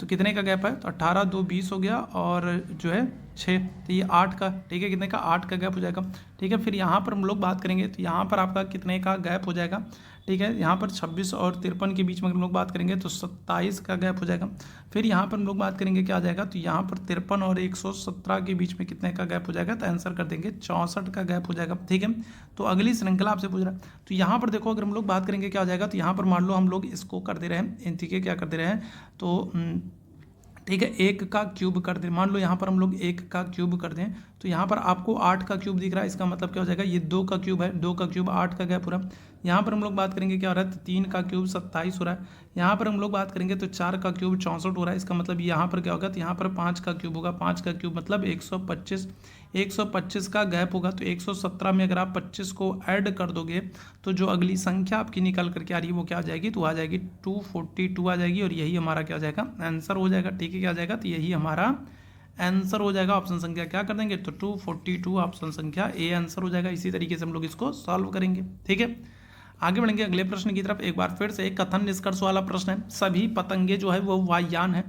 तो कितने का गैप है, तो 18 2 20 हो गया और जो है 6, तो ये 8 का, ठीक है, कितने का, 8 का गैप हो जाएगा, ठीक है। फिर यहाँ पर हम लोग बात करेंगे तो यहाँ पर आपका कितने का गैप हो जाएगा, ठीक है, यहाँ पर 26 और 53 के बीच में हम लोग बात करेंगे तो 27 का गैप हो जाएगा। फिर यहाँ पर हम लोग बात करेंगे क्या आ जाएगा, तो यहाँ पर 53 और 117 के बीच में कितने का गैप हो जाएगा, तो आंसर कर देंगे 64 का गैप हो जाएगा, ठीक है। तो अगली श्रृंखला आपसे पूछ रहा है, तो यहाँ पर देखो अगर हम लोग बात करेंगे क्या हो जाएगा, तो यहाँ पर मान लो हम लोग इसको कर दे रहे हैं, ठीक है, क्या कर दे रहे हैं, तो ठीक है, 1 का क्यूब कर दें, मान लो यहाँ पर हम लोग 1 का क्यूब कर दें तो यहाँ पर आपको 8 का क्यूब दिख रहा है, इसका मतलब क्या हो जाएगा, ये 2 का क्यूब है, 2 का क्यूब 8 का गैप पूरा। यहाँ पर हम लोग बात करेंगे क्या हो रहा है, तो 3 का क्यूब 27 हो रहा है। यहाँ पर हम लोग बात करेंगे तो 4 का क्यूब 64 हो रहा है, इसका मतलब यहाँ पर क्या होगा, तो यहाँ पर 5 का क्यूब होगा, 5 का क्यूब मतलब 125 का गैप होगा। तो 117 में अगर आप 25 को ऐड कर दोगे तो जो अगली संख्या आपकी निकल करके आ रही है वो क्या आ जाएगी, तो आ जाएगी 242 आ जाएगी और यही हमारा क्या हो जाएगा, आंसर हो जाएगा, ठीक है, क्या आ जाएगा, तो यही हमारा आंसर हो जाएगा। ऑप्शन संख्या क्या कर देंगे, तो 242 ऑप्शन संख्या ए आंसर हो जाएगा। इसी तरीके से हम लोग इसको सॉल्व करेंगे, ठीक है। आगे बढ़ेंगे अगले प्रश्न की तरफ। एक बार फिर से एक कथन निष्कर्ष वाला प्रश्न है, सभी पतंगे जो है वो वायुयान है,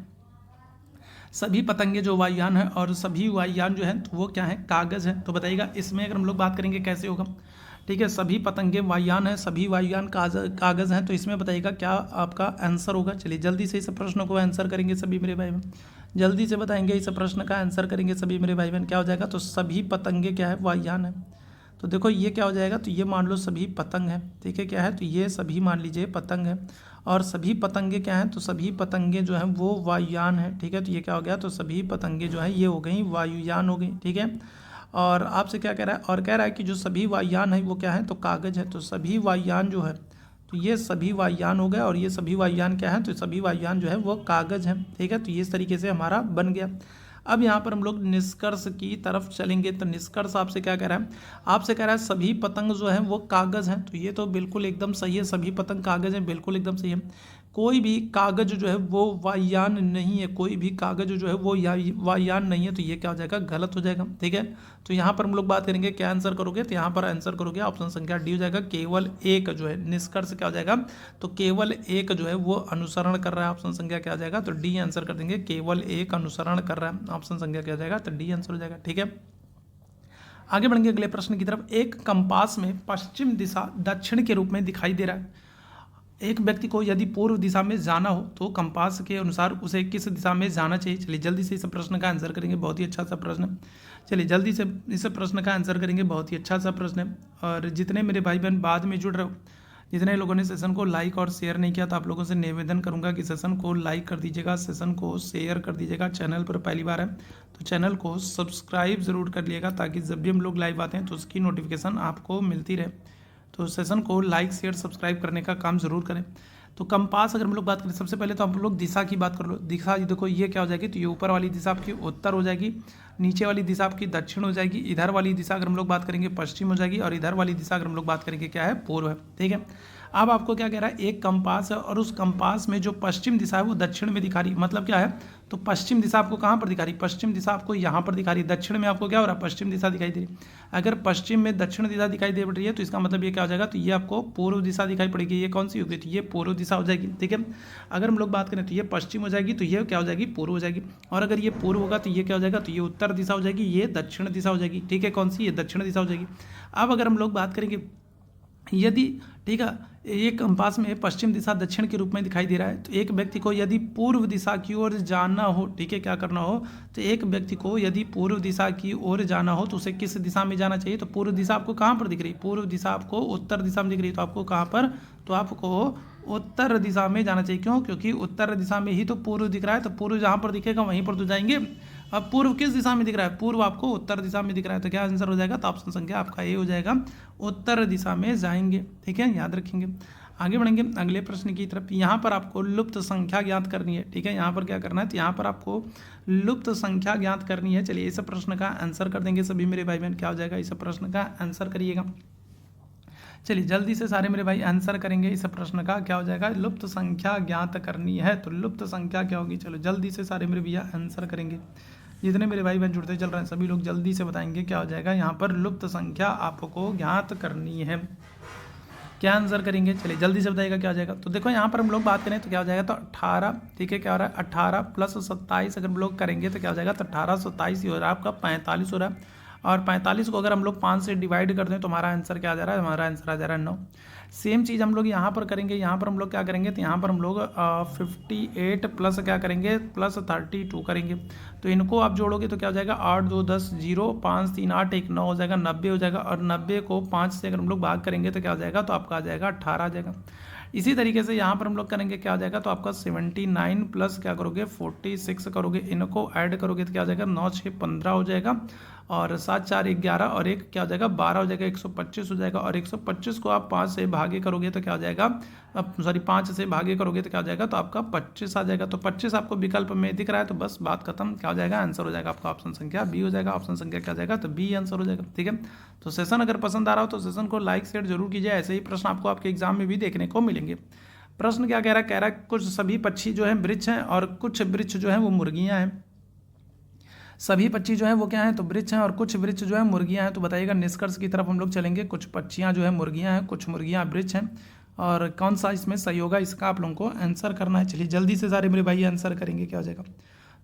सभी पतंगे जो वायुयान है और सभी वायुयान जो है तो वो क्या है, कागज है। तो बताइएगा इसमें अगर हम लोग बात करेंगे कैसे होगा, ठीक है, सभी पतंगे वायुयान है, सभी वायुयान कागज हैं, तो इसमें बताइएगा क्या आपका आंसर होगा। चलिए जल्दी से इस प्रश्न को आंसर करेंगे सभी मेरे भाई बहन, जल्दी से बताएंगे इस प्रश्न का आंसर करेंगे सभी मेरे भाई बहन, क्या हो जाएगा, तो सभी पतंगे क्या है, वायुयान है। तो देखो ये क्या हो जाएगा, तो ये मान लो सभी पतंग है, ठीक है, क्या है, तो ये सभी मान लीजिए पतंग है और सभी पतंगे क्या हैं, तो सभी पतंगे जो हैं वो वायुयान है, ठीक है। तो ये क्या हो गया, तो सभी पतंगे जो हैं ये हो गई वायुयान हो गई, ठीक है। और आपसे क्या कह रहा है, और कह रहा है कि जो सभी वायुयान है वो क्या है, तो कागज है। तो सभी वायुयान जो है तो ये सभी वायुयान हो गए और ये सभी वायुयान क्या है, तो सभी वायुयान जो है वो कागज है, ठीक है। तो ये इस तरीके से हमारा बन गया। अब यहाँ पर हम लोग निष्कर्ष की तरफ चलेंगे। तो निष्कर्ष आपसे क्या कह रहा है, आपसे कह रहा है सभी पतंग जो है वो कागज हैं, तो ये तो बिल्कुल एकदम सही है, सभी पतंग कागज हैं, बिल्कुल एकदम सही है। कोई भी कागज जो है वो वायुयान नहीं है, कोई भी कागज जो है वो वायुयान नहीं है, तो ये क्या हो जाएगा, गलत हो जाएगा, ठीक है। तो यहाँ पर हम लोग बात करेंगे क्या आंसर करोगे, तो यहाँ पर आंसर करोगे ऑप्शन संख्या डी हो जाएगा, केवल एक जो है, निष्कर्ष क्या हो जाएगा, तो केवल एक जो है वो अनुसरण कर रहा है, ऑप्शन संख्या क्या आ जाएगा, तो डी आंसर कर देंगे, केवल एक अनुसरण कर रहा है, ऑप्शन संख्या क्या आ जाएगा, तो डी आंसर हो जाएगा, ठीक है। आगे बढ़ेंगे अगले प्रश्न की तरफ। एक कंपास में पश्चिम दिशा दक्षिण के रूप में दिखाई दे रहा है। एक व्यक्ति को यदि पूर्व दिशा में जाना हो तो कंपास के अनुसार उसे किस दिशा में जाना चाहिए। चलिए जल्दी से इस प्रश्न का आंसर करेंगे, बहुत ही अच्छा सा प्रश्न है। चलिए जल्दी से इस प्रश्न का आंसर करेंगे, बहुत ही अच्छा सा प्रश्न है। और जितने मेरे भाई बहन बाद में जुड़ रहे हो, जितने लोगों ने सेशन को लाइक और शेयर नहीं किया, तो आप लोगों से निवेदन करूंगा कि सेशन को लाइक कर दीजिएगा, सेशन को शेयर कर दीजिएगा। चैनल पर पहली बार है तो चैनल को सब्सक्राइब ज़रूर कर लिएगा, ताकि जब भी हम लोग लाइव आते हैं तो उसकी नोटिफिकेशन आपको मिलती रहे। तो सेशन को लाइक शेयर सब्सक्राइब करने का काम ज़रूर करें। तो कंपास अगर हम लोग बात करें, सबसे पहले तो हम लोग दिशा की बात कर लो। दिशा देखो ये क्या हो जाएगी, तो ये ऊपर वाली दिशा आपकी उत्तर हो जाएगी, नीचे वाली दिशा आपकी दक्षिण हो जाएगी, इधर वाली दिशा अगर हम लोग बात करेंगे पश्चिम हो जाएगी और इधर वाली दिशा अगर हम लोग बात करेंगे क्या है, पूर्व है, ठीक है। अब आपको क्या कह रहा है, एक कंपास है और उस कंपास में जो पश्चिम दिशा है वो दक्षिण में दिखा रही है। मतलब क्या है, तो पश्चिम दिशा आपको कहाँ पर दिखा रही है, पश्चिम दिशा आपको यहाँ पर दिखा रही है, दक्षिण में आपको क्या हो रहा है, पश्चिम दिशा दिखाई दे रही है। अगर पश्चिम में दक्षिण दिशा दिखाई दे रही है तो इसका मतलब ये क्या हो जाएगा, तो ये आपको पूर्व दिशा दिखाई पड़ेगी। ये कौन सी होगी, तो ये पूर्व दिशा हो जाएगी। ठीक है, अगर हम लोग बात करें तो ये पश्चिम हो जाएगी, तो ये क्या हो जाएगी, पूर्व हो जाएगी। और अगर ये पूर्व होगा तो ये क्या हो जाएगा, तो ये उत्तर दिशा हो जाएगी, ये दक्षिण दिशा हो जाएगी। ठीक है, कौन सी, ये दक्षिण दिशा हो जाएगी। अब अगर हम लोग बात करेंगे यदि, ठीक है, एक कंपास में पश्चिम दिशा दक्षिण के रूप में दिखाई दे रहा है, तो एक व्यक्ति को यदि पूर्व दिशा की ओर जाना हो, ठीक है, क्या करना हो, तो एक व्यक्ति को यदि पूर्व दिशा की ओर जाना हो तो उसे किस दिशा में जाना चाहिए, तो पूर्व दिशा आपको कहाँ पर दिख रही है, पूर्व दिशा आपको उत्तर दिशा में दिख रही है, तो आपको कहाँ पर, तो आपको उत्तर दिशा में जाना चाहिए। क्यों, क्योंकि उत्तर दिशा में ही तो पूर्व दिख रहा है, तो पूर्व जहाँ पर दिखेगा वहीं पर तो जाएंगे। अब पूर्व किस दिशा में दिख रहा है, पूर्व आपको उत्तर दिशा में दिख रहा है, तो क्या आंसर हो जाएगा, तो ऑप्शन संख्या आपका ए हो जाएगा, उत्तर दिशा में जाएंगे। ठीक है, याद रखेंगे। आगे बढ़ेंगे अगले प्रश्न की तरफ। यहाँ पर आपको लुप्त संख्या ज्ञात करनी है। ठीक है, यहाँ पर क्या करना है, तो यहाँ पर आपको लुप्त संख्या ज्ञात करनी है। चलिए इस प्रश्न का आंसर कर देंगे सभी मेरे भाई बहन, क्या हो जाएगा, इस प्रश्न का आंसर करिएगा। चलिए जल्दी से सारे मेरे भाई आंसर करेंगे इस प्रश्न का, क्या हो जाएगा, लुप्त संख्या ज्ञात करनी है। तो लुप्त संख्या क्या होगी, चलो जल्दी से सारे मेरे भैया आंसर करेंगे। जितने मेरे भाई बहन जुड़ते चल रहे हैं सभी लोग जल्दी से बताएंगे क्या हो जाएगा। यहाँ पर लुप्त संख्या आपको ज्ञात करनी है, क्या आंसर करेंगे, चलिए जल्दी से बताइएगा क्या हो जाएगा। तो देखो यहाँ पर हम लोग बात करें तो क्या हो जाएगा, तो 18, ठीक है, क्या हो रहा है, 18 + 27 अगर हम लोग करेंगे तो क्या हो जाएगा, तो 18 27 ही हो रहा है आपका 45 हो रहा है। और 45 को अगर हम लोग 5 से डिवाइड कर दें तो हमारा आंसर क्या आ जा रहा है, हमारा आंसर आ जा रहा है 9। सेम चीज़ हम लोग यहाँ पर करेंगे, यहाँ पर हम लोग क्या करेंगे, तो यहाँ पर हम लोग 58 प्लस क्या करेंगे, प्लस 32 करेंगे। तो इनको आप जोड़ोगे तो क्या हो जाएगा, 8 2 10 0 5 3 8 1 9 हो जाएगा, 90 हो जाएगा। और 90 को 5 से अगर हम लोग भाग करेंगे तो क्या हो जाएगा, तो आपका आ जाएगा 18 आ जाएगा। इसी तरीके से यहाँ पर हम लोग करेंगे, क्या हो जाएगा, तो आपका 79 प्लस क्या करोगे 46 करोगे, इनको ऐड करोगे तो क्या हो जाएगा, 9 6 15 हो जाएगा। और 7 4 11 और एक क्या हो जाएगा 12 हो जाएगा, 125 हो जाएगा। और 125 को आप 5 से भागे करोगे तो क्या हो जाएगा, अब सॉरी 5 से भागे करोगे तो क्या हो जाएगा, तो आपका 25 आ जाएगा। तो 25 आपको विकल्प में दिख रहा है, तो बस बात खत्म, क्या हो जाएगा, आंसर हो जाएगा आपका ऑप्शन संख्या बी हो जाएगा। ऑप्शन संख्या क्या हो जाएगा, तो बी आंसर हो जाएगा। ठीक है, तो सेशन अगर पसंद आ रहा हो तो सेशन को लाइक शेयर जरूर कीजिए, ऐसे ही प्रश्न आपको आपके एग्जाम में भी देखने को मिलेंगे। प्रश्न क्या कह रहा है, कुछ सभी पक्षी जो है वृक्ष हैं और कुछ वृक्ष जो है वो मुर्गियाँ हैं। सभी पक्षी जो है वो क्या है, तो वृक्ष हैं और कुछ वृक्ष जो है मुर्गियां हैं। तो बताइएगा, निष्कर्ष की तरफ हम लोग चलेंगे। कुछ पक्षियां जो है मुर्गियां हैं, कुछ मुर्गियां वृक्ष हैं, और कौन सा इसमें सही होगा, इसका आप लोगों को आंसर करना है। चलिए जल्दी से सारे मेरे भाई आंसर करेंगे, क्या हो जाएगा।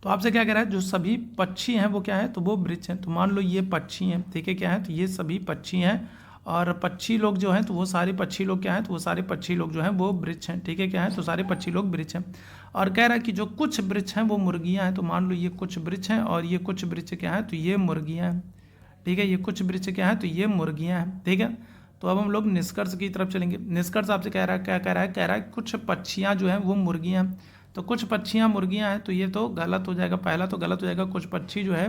तो आपसे क्या कह रहा है, जो सभी पक्षी हैं वो क्या है, तो वो वृक्ष हैं। तो मान लो ये पक्षी हैं, ठीक है, क्या है, तो ये सभी पक्षी हैं। और पक्षी लोग जो हैं तो वो सारे पक्षी लोग क्या हैं, तो वो सारे पक्षी लोग जो हैं वो वृक्ष हैं। ठीक है, क्या है, तो सारे पक्षी लोग वृक्ष हैं। और कह रहा है कि जो कुछ वृक्ष हैं वो मुर्गियां हैं। तो मान लो ये कुछ वृक्ष हैं और ये कुछ वृक्ष क्या है, तो ये मुर्गियां हैं। ठीक है, ये कुछ वृक्ष क्या है, तो ये मुर्गियां हैं। ठीक है, तो अब हम लोग निष्कर्ष की तरफ चलेंगे। निष्कर्ष आपसे कह रहा है, क्या कह रहा है, कह रहा है कुछ पक्षियाँ जो हैं वो मुर्गियाँ हैं। तो कुछ पक्षियाँ मुर्गियाँ हैं, तो ये तो गलत हो जाएगा, पहला तो गलत हो जाएगा। कुछ पक्षी जो है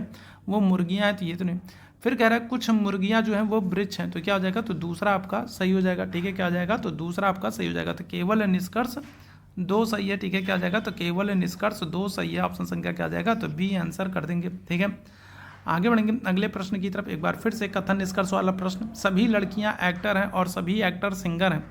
वो मुर्गियाँ हैं, तो ये तो नहीं। फिर कह रहा है कुछ मुर्गियाँ जो हैं वो वृक्ष हैं, तो क्या हो जाएगा, तो दूसरा आपका सही हो जाएगा। ठीक है, क्या हो जाएगा, तो दूसरा आपका सही हो जाएगा। तो केवल निष्कर्ष 2 सही है। ठीक है, क्या हो जाएगा, तो केवल निष्कर्ष 2 सही है। ऑप्शन संख्या क्या आ जाएगा, तो बी आंसर कर देंगे। ठीक है, आगे बढ़ेंगे अगले प्रश्न की तरफ। एक बार फिर से कथन निष्कर्ष वाला प्रश्न। सभी लड़कियां एक्टर हैं और सभी एक्टर सिंगर हैं।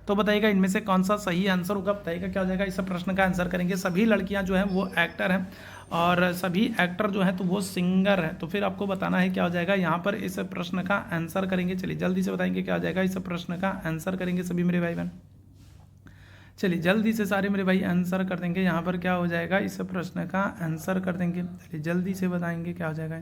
तो बताइएगा इनमें से कौन सा सही आंसर होगा, बताइएगा क्या हो जाएगा। इस प्रश्न का आंसर करेंगे। सभी लड़कियां जो हैं वो एक्टर हैं और सभी एक्टर जो हैं तो वो सिंगर हैं। तो फिर आपको बताना है क्या हो जाएगा यहाँ पर। इस प्रश्न का आंसर करेंगे, चलिए जल्दी से बताएंगे क्या हो जाएगा। इस प्रश्न का आंसर करेंगे सभी मेरे भाई बहन, चलिए जल्दी से सारे मेरे भाई आंसर कर देंगे। यहाँ पर क्या हो जाएगा, इस प्रश्न का आंसर कर देंगे। चलिए जल्दी से बताएंगे क्या हो जाएगा।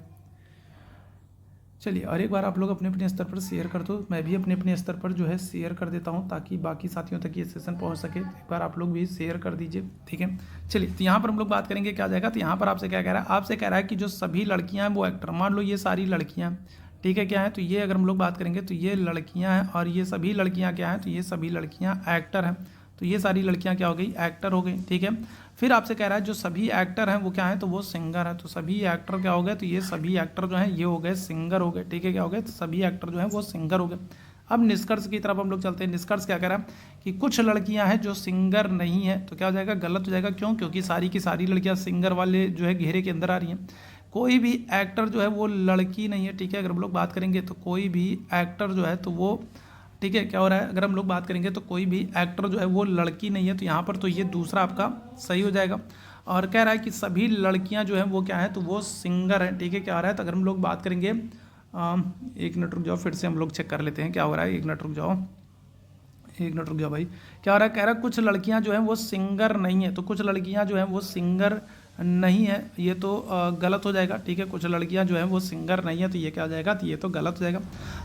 चलिए और एक बार आप लोग अपने अपने स्तर पर शेयर कर दो, मैं भी अपने अपने स्तर पर जो है शेयर कर देता हूँ ताकि बाकी साथियों तक ये सेशन पहुँच सके। एक बार आप लोग भी शेयर कर दीजिए, ठीक है। चलिए तो यहाँ पर हम लोग बात करेंगे क्या हो जाएगा। तो यहाँ पर आपसे क्या कह रहा है, आपसे कह रहा है कि जो सभी लड़कियाँ हैं वो एक्टर, मान लो ये सारी लड़कियाँ, ठीक है, क्या है, तो ये अगर हम लोग बात करेंगे तो ये लड़कियाँ हैं और ये सभी लड़कियाँ क्या हैं, तो ये सभी लड़कियाँ एक्टर हैं। तो ये सारी लड़कियां क्या हो गई, एक्टर हो गई, ठीक है। फिर आपसे कह रहा है जो सभी एक्टर हैं वो क्या है, तो वो सिंगर है। तो सभी एक्टर क्या हो गए, तो ये सभी एक्टर जो हैं ये हो गए सिंगर हो गए, ठीक है, क्या हो गए, तो सभी एक्टर जो हैं वो सिंगर हो गए। अब निष्कर्ष की तरफ हम लोग चलते हैं। निष्कर्ष क्या कह रहा है कि कुछ लड़कियां हैं जो सिंगर नहीं है। तो क्या हो जाएगा, गलत हो जाएगा। क्यों, क्योंकि सारी की सारी लड़कियां सिंगर वाले जो है घेरे के अंदर आ रही हैं। कोई भी एक्टर जो है वो लड़की नहीं है, ठीक है। अगर हम लोग बात करेंगे तो कोई भी एक्टर जो है तो वो ठीक है, क्या हो रहा है, अगर हम लोग बात करेंगे तो कोई भी एक्टर जो है वो लड़की नहीं है, तो यहाँ पर तो ये दूसरा आपका सही हो जाएगा। और कह रहा है कि सभी लड़कियां जो हैं वो क्या है, तो वो सिंगर हैं। ठीक है, क्या हो रहा है, तो अगर हम लोग बात करेंगे एक मिनट रुक जाओ, फिर से हम लोग चेक कर लेते हैं क्या हो रहा है, एक मिनट रुक जाओ, एक मिनट रुक जाओ भाई। क्या हो रहा है, कह रहा है कुछ लड़कियां जो हैं वो सिंगर नहीं है, तो कुछ लड़कियां जो हैं वो सिंगर नहीं है, ये तो गलत हो जाएगा। ठीक है, कुछ लड़कियां जो हैं वो सिंगर नहीं है, तो ये क्या हो जाएगा, तो ये तो गलत हो जाएगा।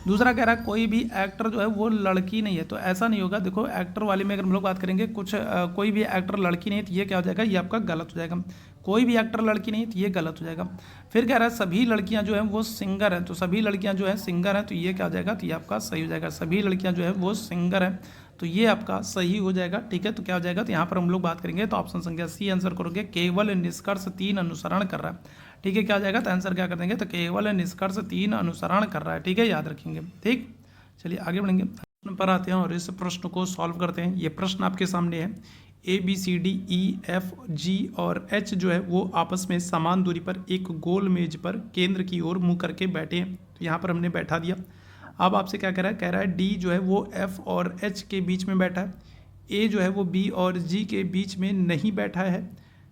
दूसरा कह रहा है कोई भी एक्टर जो है वो लड़की नहीं है, तो ऐसा नहीं होगा। देखो एक्टर वाले में अगर हम लोग बात करेंगे कोई भी एक्टर लड़की नहीं है, तो ये क्या हो जाएगा, ये आपका गलत हो जाएगा। कोई भी एक्टर लड़की नहीं, तो ये गलत हो जाएगा। फिर कह रहा है सभी लड़कियां जो हैं वो सिंगर हैं, तो सभी लड़कियां जो हैं सिंगर हैं, तो ये क्या हो जाएगा, तो ये आपका सही हो जाएगा। सभी लड़कियां जो है वो सिंगर हैं, तो ये आपका सही हो जाएगा। ठीक है, तो क्या हो जाएगा, तो यहाँ पर हम लोग बात करेंगे तो ऑप्शन संख्या सी आंसर करोगे, केवल निष्कर्ष 3 अनुसरण कर रहा है। ठीक है, क्या हो जाएगा, तो आंसर क्या कर देंगे, तो केवल निष्कर्ष 3 अनुसरण कर रहा है। ठीक है, याद रखेंगे। ठीक, चलिए आगे बढ़ेंगे, प्रश्न पर आते हैं और इस प्रश्न को सॉल्व करते हैं। ये प्रश्न आपके सामने है, ABCDEFG और H जो है वो आपस में समान दूरी पर एक गोल मेज पर केंद्र की ओर मुंह करके बैठे हैं, तो यहाँ पर हमने बैठा दिया। अब आपसे क्या कह रहा है, D जो है वो F और H के बीच में बैठा है, A जो है वो B और G के बीच में नहीं बैठा है,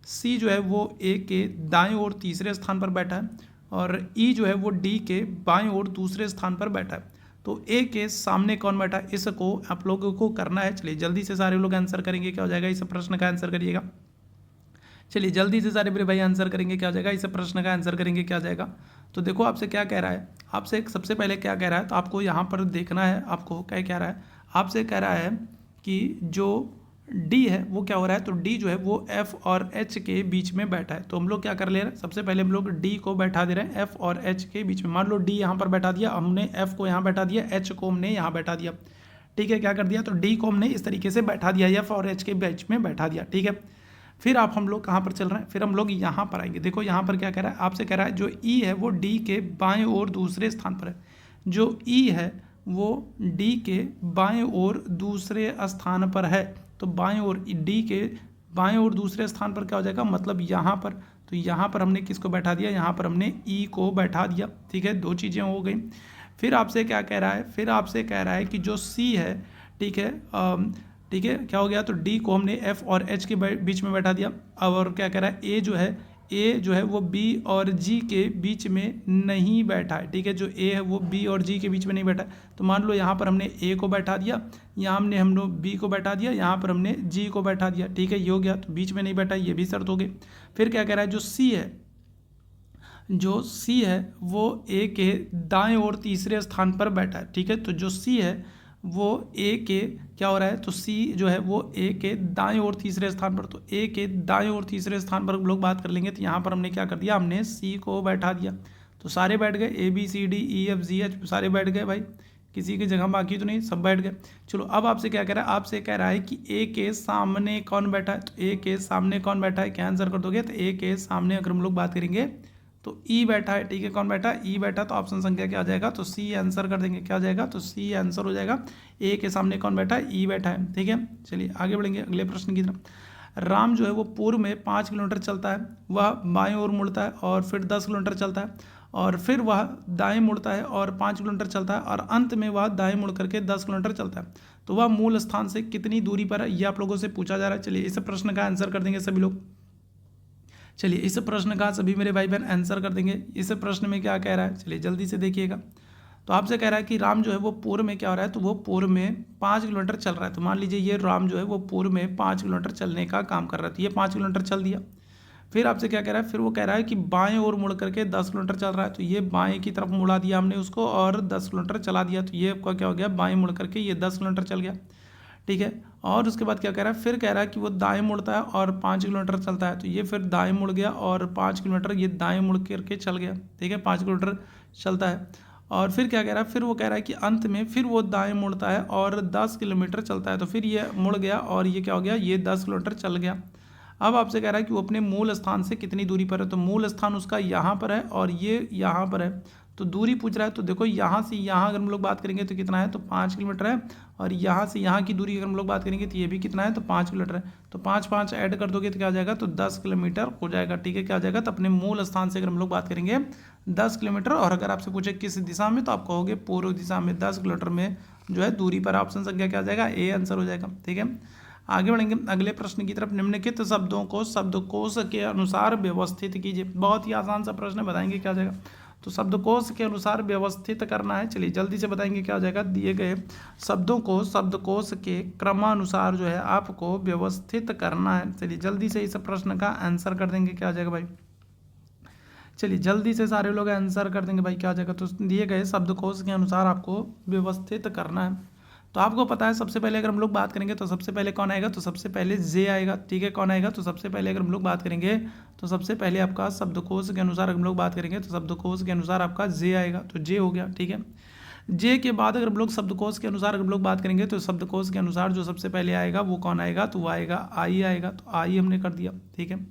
C जो है वो A के दाएं ओर तीसरे स्थान पर बैठा है, और E जो है वो D के बाएं ओर दूसरे स्थान पर बैठा है। तो A के सामने कौन बैठा है, इसको आप लोगों को करना है। चलिए जल्दी से सारे लोग आंसर करेंगे, क्या हो जाएगा, इस प्रश्न का आंसर करिएगा। चलिए जल्दी से सारे मेरे भाई आंसर करेंगे, क्या हो जाएगा, इस प्रश्न का आंसर करेंगे, क्या हो जाएगा। तो देखो आपसे क्या कह रहा है, आपसे सबसे पहले क्या कह रहा है, तो आपको यहाँ पर देखना है, आपको क्या कह रहा है, आपसे कह रहा है कि जो D है वो क्या हो रहा है, तो D जो है वो F और H के बीच में बैठा है। तो हम लोग क्या कर ले रहे हैं, सबसे पहले हम लोग D को बैठा दे रहे हैं F और H के बीच में। मान लो D यहाँ पर बैठा दिया, हमने F को यहाँ बैठा दिया, H को हमने यहाँ बैठा दिया। ठीक है, क्या कर दिया, तो D को हमने इस तरीके से बैठा दिया, F और H के बीच में बैठा दिया। ठीक है, फिर आप हम लोग कहाँ पर चल रहे हैं, फिर हम लोग यहाँ पर आएंगे। देखो यहाँ पर क्या कह रहा है, आपसे कह रहा है जो E है वो D के बाएं ओर दूसरे स्थान पर है। जो E है वो D के बाएं ओर दूसरे स्थान पर है, तो बाएं ओर D के बाएं ओर दूसरे स्थान पर क्या हो जाएगा, मतलब यहाँ पर। तो यहाँ पर हमने किसको बैठा दिया, यहाँ पर हमने E को बैठा दिया। ठीक है, दो चीज़ें हो गई। फिर आपसे क्या कह रहा है, फिर आपसे कह रहा है कि जो C है, ठीक है, ठीक है, क्या हो गया, तो D को हमने F और H के बीच में बैठा दिया। अब और क्या कह रहा है, A जो है वो B और G के बीच में नहीं बैठा है। ठीक है, जो A है वो B और G के बीच में नहीं बैठा है। तो मान लो यहाँ पर हमने A को बैठा दिया, यहाँ हमने हम लोग B को बैठा दिया, यहाँ पर हमने G को बैठा दिया। ठीक है, ये हो गया, तो बीच में नहीं बैठा, ये भी शर्त हो गई। फिर क्या कह रहा है, जो C है वो A के दाएं ओर तीसरे स्थान पर बैठा है। ठीक है, तो जो C है वो A के क्या हो रहा है, तो C जो है वो A के दाएं ओर तीसरे स्थान पर, तो A के दाएं ओर तीसरे स्थान पर हम लोग बात कर लेंगे। तो यहाँ पर हमने क्या कर दिया, हमने C को बैठा दिया। तो सारे बैठ गए, ABCDEFGH सारे बैठ गए भाई, किसी की जगह बाकी तो नहीं, सब बैठ गए। चलो अब आपसे क्या कह रहा है, आपसे कह रहा है कि A के सामने कौन बैठा है, तो A के सामने कौन बैठा है, क्या आंसर कर दोगे, तो A के सामने अगर हम लोग बात करेंगे तो E बैठा है। ठीक है, कौन बैठा है, E बैठा, तो ऑप्शन संख्या क्या आ जाएगा, तो C आंसर कर देंगे, क्या आ जाएगा, तो C आंसर हो जाएगा। A के सामने कौन बैठा है, E बैठा है। ठीक है, चलिए आगे बढ़ेंगे अगले प्रश्न की तरफ। राम जो है वो पूर्व में 5 किलोमीटर चलता है, वह बाएं ओर मुड़ता है और फिर 10 किलोमीटर चलता है, और फिर वह दाएं मुड़ता है और 5 किलोमीटर चलता है, और अंत में वह दाएं मुड़ करके 10 किलोमीटर चलता है। तो वह मूल स्थान से कितनी दूरी पर है, ये आप लोगों से पूछा जा रहा है। चलिए इस प्रश्न का आंसर कर देंगे सभी लोग। चलिए इस प्रश्न का सभी मेरे भाई बहन आंसर कर देंगे। इस प्रश्न में क्या कह रहा है, चलिए जल्दी से देखिएगा। तो आपसे कह रहा है कि राम जो है वो पूर्व में क्या हो रहा है, तो वो पूर्व में 5 किलोमीटर चल रहा है। तो मान लीजिए ये राम जो है वो पूर्व में 5 किलोमीटर चलने का काम कर रहा था, ये 5 किलोमीटर चल दिया। फिर आपसे क्या कह रहा है, फिर वो कह रहा है कि बाएं ओर मुड़ करके 10 किलोमीटर चल रहा है, तो ये बाएं की तरफ मुड़ा दिया हमने उसको और 10 किलोमीटर चला दिया। तो ये आपका क्या हो गया, बाएं मुड़ करके ये 10 किलोमीटर चल गया। ठीक है, और उसके बाद क्या कह रहा है, फिर कह रहा है कि वो दाएं मुड़ता है और 5 किलोमीटर चलता है, तो ये फिर दाएं मुड़ गया और 5 किलोमीटर ये दाएं मुड़ करके चल गया। ठीक है, 5 किलोमीटर चलता है, और फिर क्या कह रहा है, फिर वो कह रहा है कि अंत में फिर वो दाएं मुड़ता है और 10 किलोमीटर चलता है, तो फिर ये मुड़ गया और ये क्या हो गया, ये 10 किलोमीटर चल गया। अब आपसे कह रहा है कि वो अपने मूल स्थान से कितनी दूरी पर है, तो मूल स्थान उसका यहाँ पर है और ये यहाँ पर है, तो दूरी पूछ रहा है। तो देखो यहाँ से यहाँ अगर हम लोग बात करेंगे तो कितना है, तो 5 किलोमीटर है, और यहाँ से यहाँ की दूरी अगर हम लोग बात करेंगे तो ये भी कितना है, तो 5 किलोमीटर है। तो 5 ऐड कर दोगे तो क्या आ जाएगा, तो 10 किलोमीटर हो जाएगा। ठीक है, क्या आ जाएगा, तो अपने मूल स्थान से अगर हम लोग बात करेंगे 10 किलोमीटर, और अगर आपसे पूछे किस दिशा में, तो आप कहोगे पूर्व दिशा में 10 किलोमीटर में जो है दूरी पर। ऑप्शन संख्या क्या हो जाएगा, ए आंसर हो जाएगा। ठीक है, आगे बढ़ेंगे अगले प्रश्न की तरफ। निम्नलिखित शब्दों को शब्दकोश के अनुसार व्यवस्थित कीजिए। बहुत ही आसान सा प्रश्न है, बताएंगे क्या हो जाएगा। तो शब्दकोश के अनुसार व्यवस्थित करना है। चलिए जल्दी से बताएंगे क्या हो जाएगा। दिए गए शब्दों को शब्दकोश के क्रमानुसार जो है आपको व्यवस्थित करना है। चलिए जल्दी से इस प्रश्न का आंसर कर देंगे, क्या हो जाएगा भाई। चलिए जल्दी से सारे लोग आंसर कर देंगे भाई, क्या हो जाएगा। तो दिए गए शब्दकोश के अनुसार आपको व्यवस्थित करना है। तो आपको पता है सबसे पहले अगर हम लोग बात करेंगे तो सबसे पहले कौन आएगा, तो सबसे पहले जे आएगा। ठीक है, कौन आएगा, तो सबसे पहले अगर हम लोग बात करेंगे तो सबसे पहले आपका शब्दकोश के अनुसार हम लोग बात करेंगे तो शब्दकोश के अनुसार आपका जे आएगा, तो जे हो गया। ठीक है, जे के बाद अगर हम लोग शब्दकोश के अनुसार अगर हम लोग बात करेंगे तो शब्दकोश के अनुसार जो सबसे पहले आएगा वो कौन आएगा, तो वो आएगा आई आएगा। तो आई हमने कर दिया। ठीक है,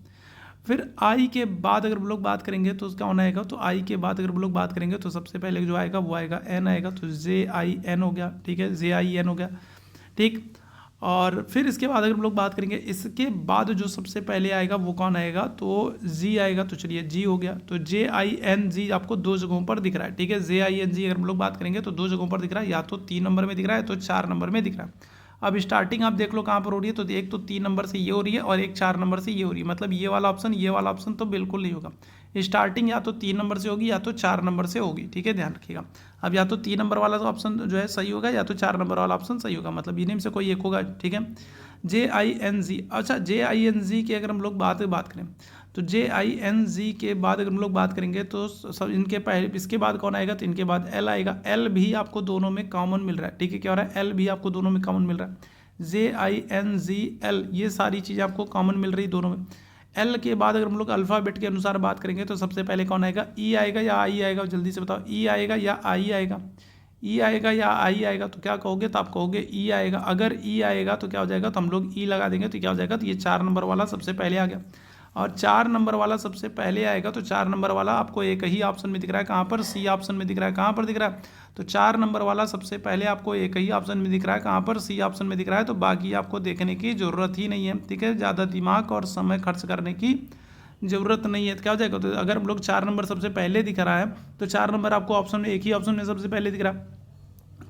फिर आई के बाद अगर हम लोग बात करेंगे तो उसका कौन आएगा, तो आई के बाद अगर हम लोग बात करेंगे तो सबसे पहले जो आएगा वो आएगा एन आएगा। तो जे आई एन हो गया। ठीक है, जे आई एन हो गया। ठीक, और फिर इसके बाद अगर हम लोग बात करेंगे इसके बाद जो सबसे पहले आएगा वो कौन आएगा, तो जी आएगा। तो चलिए जी हो गया। तो जे आई एन जी आपको दो जगहों पर दिख रहा है। ठीक है, जे आई एन जी अगर हम लोग बात करेंगे तो दो जगहों पर दिख रहा है, या तो 3 नंबर में दिख रहा है तो 4 नंबर में दिख रहा है। अब स्टार्टिंग आप देख लो कहाँ पर हो रही है, तो एक तो 3 नंबर से ये हो रही है और एक 4 नंबर से ये हो रही है। मतलब ये वाला ऑप्शन तो बिल्कुल नहीं होगा। स्टार्टिंग या तो 3 नंबर से होगी या तो 4 नंबर से होगी। ठीक है, ध्यान रखिएगा। अब या तो 3 नंबर वाला तो ऑप्शन जो है सही होगा या तो 4 नंबर वाला ऑप्शन सही होगा, मतलब इन्हीं में से कोई एक होगा। ठीक है, जे आई एन जी। अच्छा, जे आई एन जी की अगर हम लोग बात करें तो जे आई एन जी के बाद अगर हम लोग बात करेंगे तो सब इनके पहले इसके बाद कौन आएगा, तो इनके बाद एल आएगा। एल भी आपको दोनों में कॉमन मिल रहा है। ठीक है, क्या हो रहा है, एल भी आपको दोनों में कॉमन मिल रहा है। जे आई एन जी एल ये सारी चीज़ें आपको कॉमन मिल रही दोनों में। एल के बाद अगर हम लोग अल्फ़ाबेट के अनुसार बात करेंगे तो सबसे पहले कौन आएगा, ई आएगा या आई आएगा, जल्दी से बताओ। ई आएगा या आई आएगा, ई आएगा या आई आएगा, तो क्या कहोगे, तो आप कहोगे ई आएगा। अगर ई आएगा तो क्या हो जाएगा, तो हम लोग ई लगा देंगे तो क्या हो जाएगा, तो ये 4 नंबर वाला सबसे पहले आ गया। और 4 नंबर वाला सबसे पहले आएगा तो 4 नंबर वाला आपको एक ही ऑप्शन में दिख रहा है, कहाँ पर, सी ऑप्शन में दिख रहा है। कहाँ पर दिख रहा है, तो 4 नंबर वाला सबसे पहले आपको एक ही ऑप्शन में दिख रहा है, कहाँ पर, सी ऑप्शन में दिख रहा है। तो बाकी आपको देखने की ज़रूरत ही नहीं है। ठीक है, ज़्यादा दिमाग और समय खर्च करने की ज़रूरत नहीं है। तो क्या हो जाएगा, तो अगर हम लोग 4 नंबर सबसे पहले दिख रहा है तो 4 नंबर आपको ऑप्शन में एक ही ऑप्शन में सबसे पहले दिख रहा है,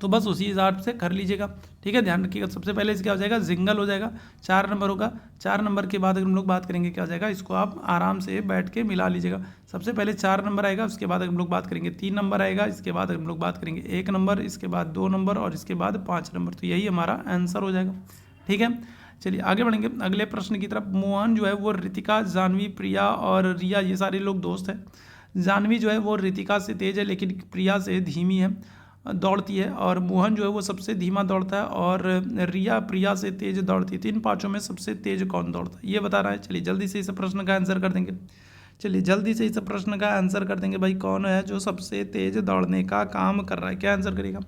तो बस उसी हिसाब से कर लीजिएगा। ठीक है, ध्यान रखिएगा। सबसे पहले इसका क्या हो जाएगा, जिंगल हो जाएगा। 4 नंबर होगा। 4 नंबर के बाद अगर हम लोग बात करेंगे क्या हो जाएगा, इसको आप आराम से बैठ के मिला लीजिएगा। सबसे पहले 4 नंबर आएगा, उसके बाद अगर हम लोग बात करेंगे 3 नंबर आएगा, इसके बाद अगर हम लोग बात करेंगे 1 नंबर, इसके बाद 2 नंबर और इसके बाद 5 नंबर। तो यही हमारा आंसर हो जाएगा। ठीक है, चलिए आगे बढ़ेंगे अगले प्रश्न की तरफ। मोहन जो है वो रितिका, जानवी, प्रिया और रिया ये सारे लोग दोस्त हैं। जानवी जो है वो रितिका से तेज है लेकिन प्रिया से धीमी है, दौड़ती है। और मोहन जो है वो सबसे धीमा दौड़ता है और रिया प्रिया से तेज दौड़ती है। तो इन पाँचों में सबसे तेज कौन दौड़ता है, ये बता रहा है। चलिए जल्दी से इस प्रश्न का आंसर कर देंगे। चलिए जल्दी से इस प्रश्न का आंसर कर देंगे भाई, कौन है जो सबसे तेज दौड़ने का काम कर रहा है, क्या आंसर करेगा।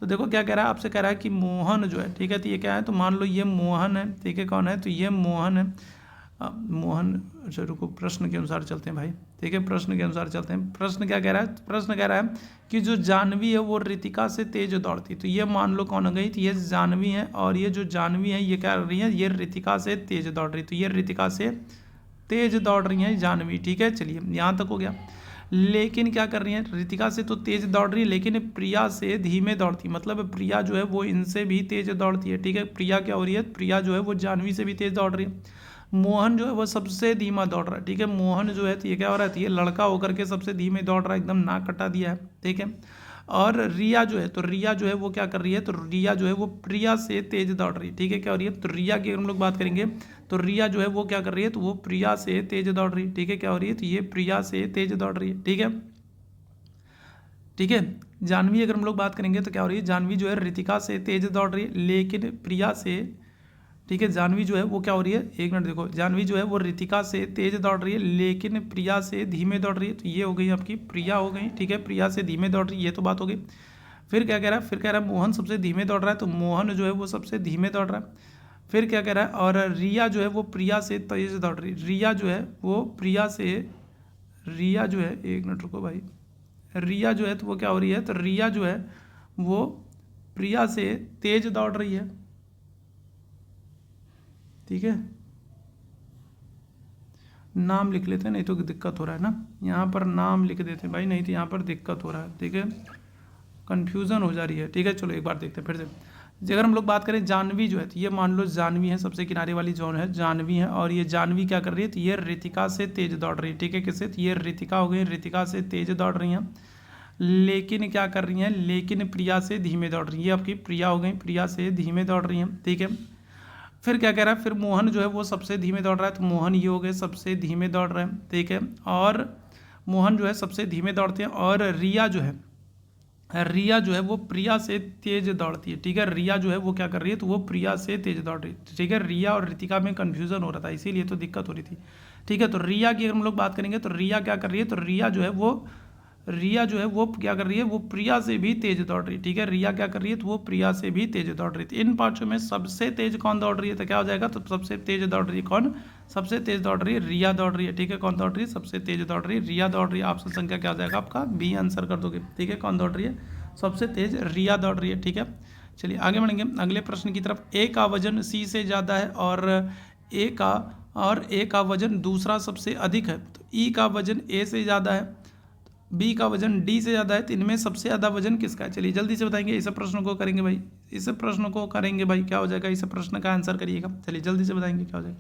तो देखो क्या कह रहा है, आपसे कह रहा है कि मोहन जो है, ठीक है, तो ये क्या है, तो मान लो ये मोहन है। ठीक है, कौन है, तो ये मोहन है। मोहन, अच्छा रुको, प्रश्न के अनुसार चलते हैं भाई। ठीक है, प्रश्न के अनुसार चलते हैं। प्रश्न क्या कह रहा है, प्रश्न कह रहा है कि जो जानवी है वो रितिका से तेज दौड़ती। तो ये मान लो कौन हो गई, तो ये जानवी है और ये जो जानवी है ये क्या कर रही है, ये रितिका से तेज दौड़ रही। तो ये रितिका से तेज दौड़ रही है जानवी। ठीक है, चलिए यहाँ तक हो गया। लेकिन क्या कर रही है, रितिका से तो तेज दौड़ रही है लेकिन प्रिया से धीमे दौड़ती, मतलब प्रिया जो है वो इनसे भी तेज दौड़ती है। ठीक है, प्रिया क्या हो रही है, प्रिया जो है वो जानवी से भी तेज दौड़ रही है। मोहन जो है वो सबसे धीमा दौड़ रहा है। ठीक है, मोहन जो है तो ये क्या हो रहा है, ये लड़का होकर के सबसे धीमे दौड़ रहा है, एकदम नाक कटा दिया है। ठीक है, और रिया जो है, तो रिया जो है वो क्या कर रही है, तो रिया जो है वो प्रिया से तेज दौड़ रही है। ठीक है, क्या हो रही है, तो रिया की अगर हम लोग बात करेंगे तो रिया जो है वो क्या कर रही है, तो वो प्रिया से तेज दौड़ रही है। ठीक है, क्या हो रही है, तो ये प्रिया से तेज दौड़ रही है। ठीक है, ठीक है, जानवी अगर हम लोग बात करेंगे तो क्या हो रही है, जानवी जो है रितिका से तेज दौड़ रही है लेकिन प्रिया से, ठीक है, जानवी जो है वो क्या हो रही है, एक मिनट देखो, जानवी जो है वो रितिका से तेज दौड़ रही है लेकिन प्रिया से धीमे दौड़ रही है। तो ये हो गई आपकी प्रिया हो गई। ठीक है, प्रिया से धीमे दौड़ रही है, ये तो बात हो गई। फिर क्या कह रहा है, फिर कह रहा है मोहन सबसे धीमे दौड़ रहा है, तो मोहन जो है वो सबसे धीमे दौड़ रहा है। फिर क्या कह रहा है, और रिया जो है वो प्रिया से तेज दौड़ रही है। रिया जो है वो प्रिया से, रिया जो है, एक मिनट रुको भाई, रिया जो है तो वो क्या हो रही है, तो रिया जो है वो प्रिया से तेज दौड़ रही है। ठीक है, नाम लिख लेते हैं, नहीं तो दिक्कत हो रहा है ना, यहाँ पर नाम लिख देते हैं भाई, नहीं तो यहाँ पर दिक्कत हो रहा है। ठीक है, कन्फ्यूज़न हो जा रही है, ठीक है। चलो एक बार देखते हैं फिर से। अगर हम लोग बात करें जानवी जो है, तो ये मान लो जानवी है, सबसे किनारे वाली जोन है जानवी है, और ये जानवी क्या कर रही है, तो ये रितिका से तेज दौड़ रही है, ठीक है। किससे, तो ये रितिका हो गई, रितिका से तेज दौड़ रही हैं, लेकिन क्या कर रही हैं, लेकिन प्रिया से धीमे दौड़ रही है। ये आपकी प्रिया हो गई, प्रिया से धीमे दौड़ रही हैं, ठीक है। फिर क्या कह रहा है, फिर मोहन जो है वो सबसे धीमे दौड़ रहा है, तो मोहन ये हो गए सबसे धीमे दौड़ रहे हैं, ठीक है। और मोहन जो है सबसे धीमे दौड़ते हैं, और रिया जो है वो प्रिया से तेज दौड़ती है, ठीक है। रिया जो है वो क्या कर रही है, तो वो प्रिया से तेज दौड़ रही है, ठीक है। रिया और रितिका में कन्फ्यूजन हो रहा था, इसीलिए तो दिक्कत हो रही थी, ठीक है। तो रिया की अगर हम लोग बात करेंगे, तो रिया क्या कर रही है, तो रिया जो है वो क्या कर रही है, वो प्रिया से भी तेज दौड़ रही है, ठीक है। रिया क्या कर रही है, तो वो प्रिया से भी तेज दौड़ रही थी। इन पांचों में सबसे तेज कौन दौड़ रही है, तो क्या हो जाएगा, तो सबसे तेज दौड़ रही है कौन, सबसे तेज दौड़ रही है रिया दौड़ रही है, ठीक है। कौन दौड़ रही है, सबसे तेज दौड़ रही है रिया दौड़ रही है। ऑप्शन संख्या क्या हो जाएगा आपका, बी आंसर कर दोगे, ठीक है। कौन दौड़ रही है, सबसे तेज रिया दौड़ रही है, ठीक है। चलिए आगे बढ़ेंगे अगले प्रश्न की तरफ। ए का वजन सी से ज़्यादा है और ए का वजन दूसरा सबसे अधिक है, तो ई का वजन ए से ज़्यादा है, बी का वजन डी से ज़्यादा है, तो इनमें सबसे ज़्यादा वजन किसका है। चलिए जल्दी से बताएंगे, इस प्रश्न को करेंगे भाई, इस प्रश्न को करेंगे भाई, क्या हो जाएगा, इस प्रश्न का आंसर करिएगा। चलिए जल्दी से बताएंगे क्या हो जाएगा।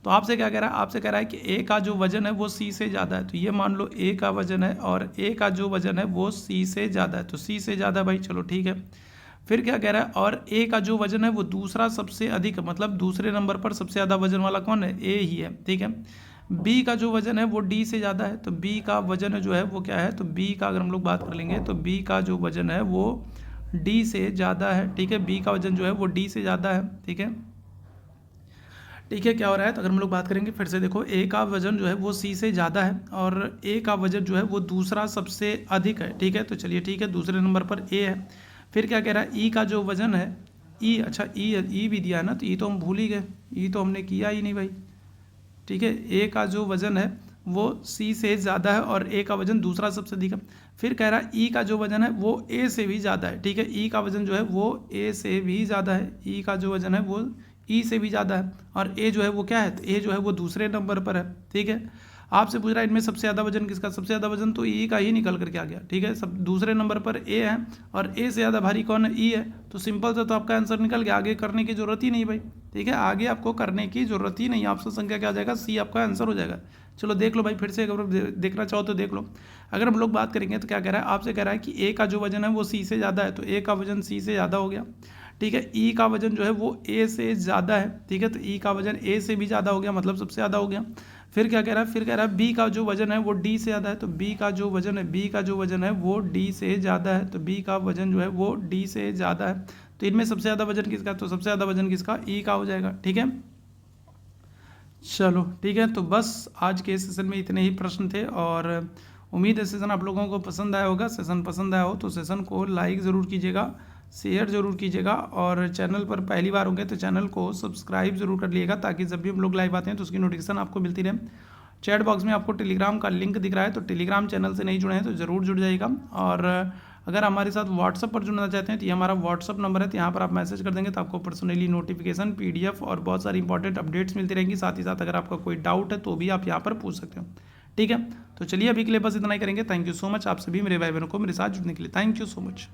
तो आपसे क्या कह रहा है, आपसे कह रहा है कि ए का जो वजन है वो सी से ज़्यादा है, तो ये मान लो ए का वजन है और ए का जो वजन है वो सी से ज़्यादा है, तो सी से ज़्यादा भाई, चलो ठीक है। फिर क्या कह रहा है, और ए का जो वजन है वो दूसरा सबसे अधिक है, मतलब दूसरे नंबर पर सबसे ज़्यादा वजन वाला कौन है, ए ही है, ठीक है। बी का जो वजन है वो डी से ज़्यादा है, तो बी का वजन जो है वो क्या है, तो बी का अगर हम लोग बात कर लेंगे, तो बी का जो वजन है वो डी से ज़्यादा है, ठीक है। बी का वजन जो है वो डी से ज़्यादा है, ठीक है, ठीक है। क्या हो रहा है, तो अगर हम लोग बात करेंगे फिर से, देखो ए का वजन जो है वो सी से ज़्यादा है और ए का वजन जो है वो दूसरा सबसे अधिक है, ठीक है। तो चलिए ठीक है, दूसरे नंबर पर ए है। फिर क्या कह रहा है, ई का जो वजन है, ई, अच्छा ई भी दिया है ना, तो ई तो हम भूल ही गए, ई तो हमने किया ही नहीं भाई, ठीक है। ए का जो वजन है वो सी से ज़्यादा है और ए का वजन दूसरा सबसे अधिक है। फिर कह रहा है ई का जो वजन है वो ए से भी ज़्यादा है, ठीक है। ई का वजन जो है वो ए से भी ज़्यादा है, ई का जो वजन है वो ई से भी ज़्यादा है, और ए जो है वो क्या है, तो ए जो है वो दूसरे नंबर पर है, ठीक है। आपसे पूछ रहा है इनमें सबसे ज़्यादा वजन किसका, सबसे ज़्यादा वजन तो ई का ही निकल करके आ गया, ठीक है। सब दूसरे नंबर पर ए है और ए से ज़्यादा भारी कौन है, ई है, तो सिंपल से तो आपका आंसर निकल गया, आगे करने की जरूरत ही नहीं भाई, ठीक है। आगे आपको करने की जरूरत ही नहीं, ऑप्शन संख्या क्या आ जाएगा, सी आपका आंसर हो जाएगा। चलो देख लो भाई, फिर से अगर देखना चाहो तो देख लो। अगर हम लोग बात करेंगे तो क्या कह रहा है, आपसे कह रहा है कि ए का जो वजन है वो सी से ज़्यादा है, तो ए का वजन सी से ज़्यादा हो गया, ठीक है। ई का वजन जो है वो ए से ज़्यादा है, ठीक है, तो ई का वजन ए से भी ज़्यादा हो गया, मतलब सबसे ज़्यादा हो गया। फिर क्या कह रहा है, फिर कह रहा है बी का जो वजन है वो डी से ज़्यादा है, तो बी का जो वजन है वो डी से ज़्यादा है, तो बी का वजन जो है वो डी से ज़्यादा है। तो इनमें सबसे ज़्यादा वजन किसका, तो सबसे ज़्यादा वजन किसका, ई का हो जाएगा, ठीक है। चलो ठीक है, तो बस आज के सेशन में इतने ही प्रश्न थे और उम्मीद है सेशन आप लोगों को पसंद आया होगा। सेशन पसंद आया हो तो सेशन को लाइक ज़रूर कीजिएगा, शेयर ज़रूर कीजिएगा, और चैनल पर पहली बार होंगे तो चैनल को सब्सक्राइब ज़रूर कर लीजिएगा, ताकि जब भी हम लोग लाइव आते हैं तो उसकी नोटिफिकेशन आपको मिलती रहे। चैट बॉक्स में आपको टेलीग्राम का लिंक दिख रहा है, तो टेलीग्राम चैनल से नहीं जुड़े हैं तो ज़रूर जुड़ जाइएगा। और अगर हमारे साथ व्हाट्सअप पर जुड़ना चाहते हैं तो ये हमारा व्हाट्सअप नंबर है, तो यहाँ पर आप मैसेज कर देंगे तो आपको पर्सनली नोटिफिकेशन, पीडीएफ और बहुत सारी इंपॉर्टेंट अपडेट्स मिलती रहेंगी। साथ ही साथ अगर आपका कोई डाउट है तो भी आप यहाँ पर पूछ सकते हो, ठीक है। तो चलिए अभी के लिए बस इतना ही करेंगे। थैंक यू सो मच आप सभी मेरे भाई बहनों को मेरे साथ जुड़ने के लिए, थैंक यू सो मच।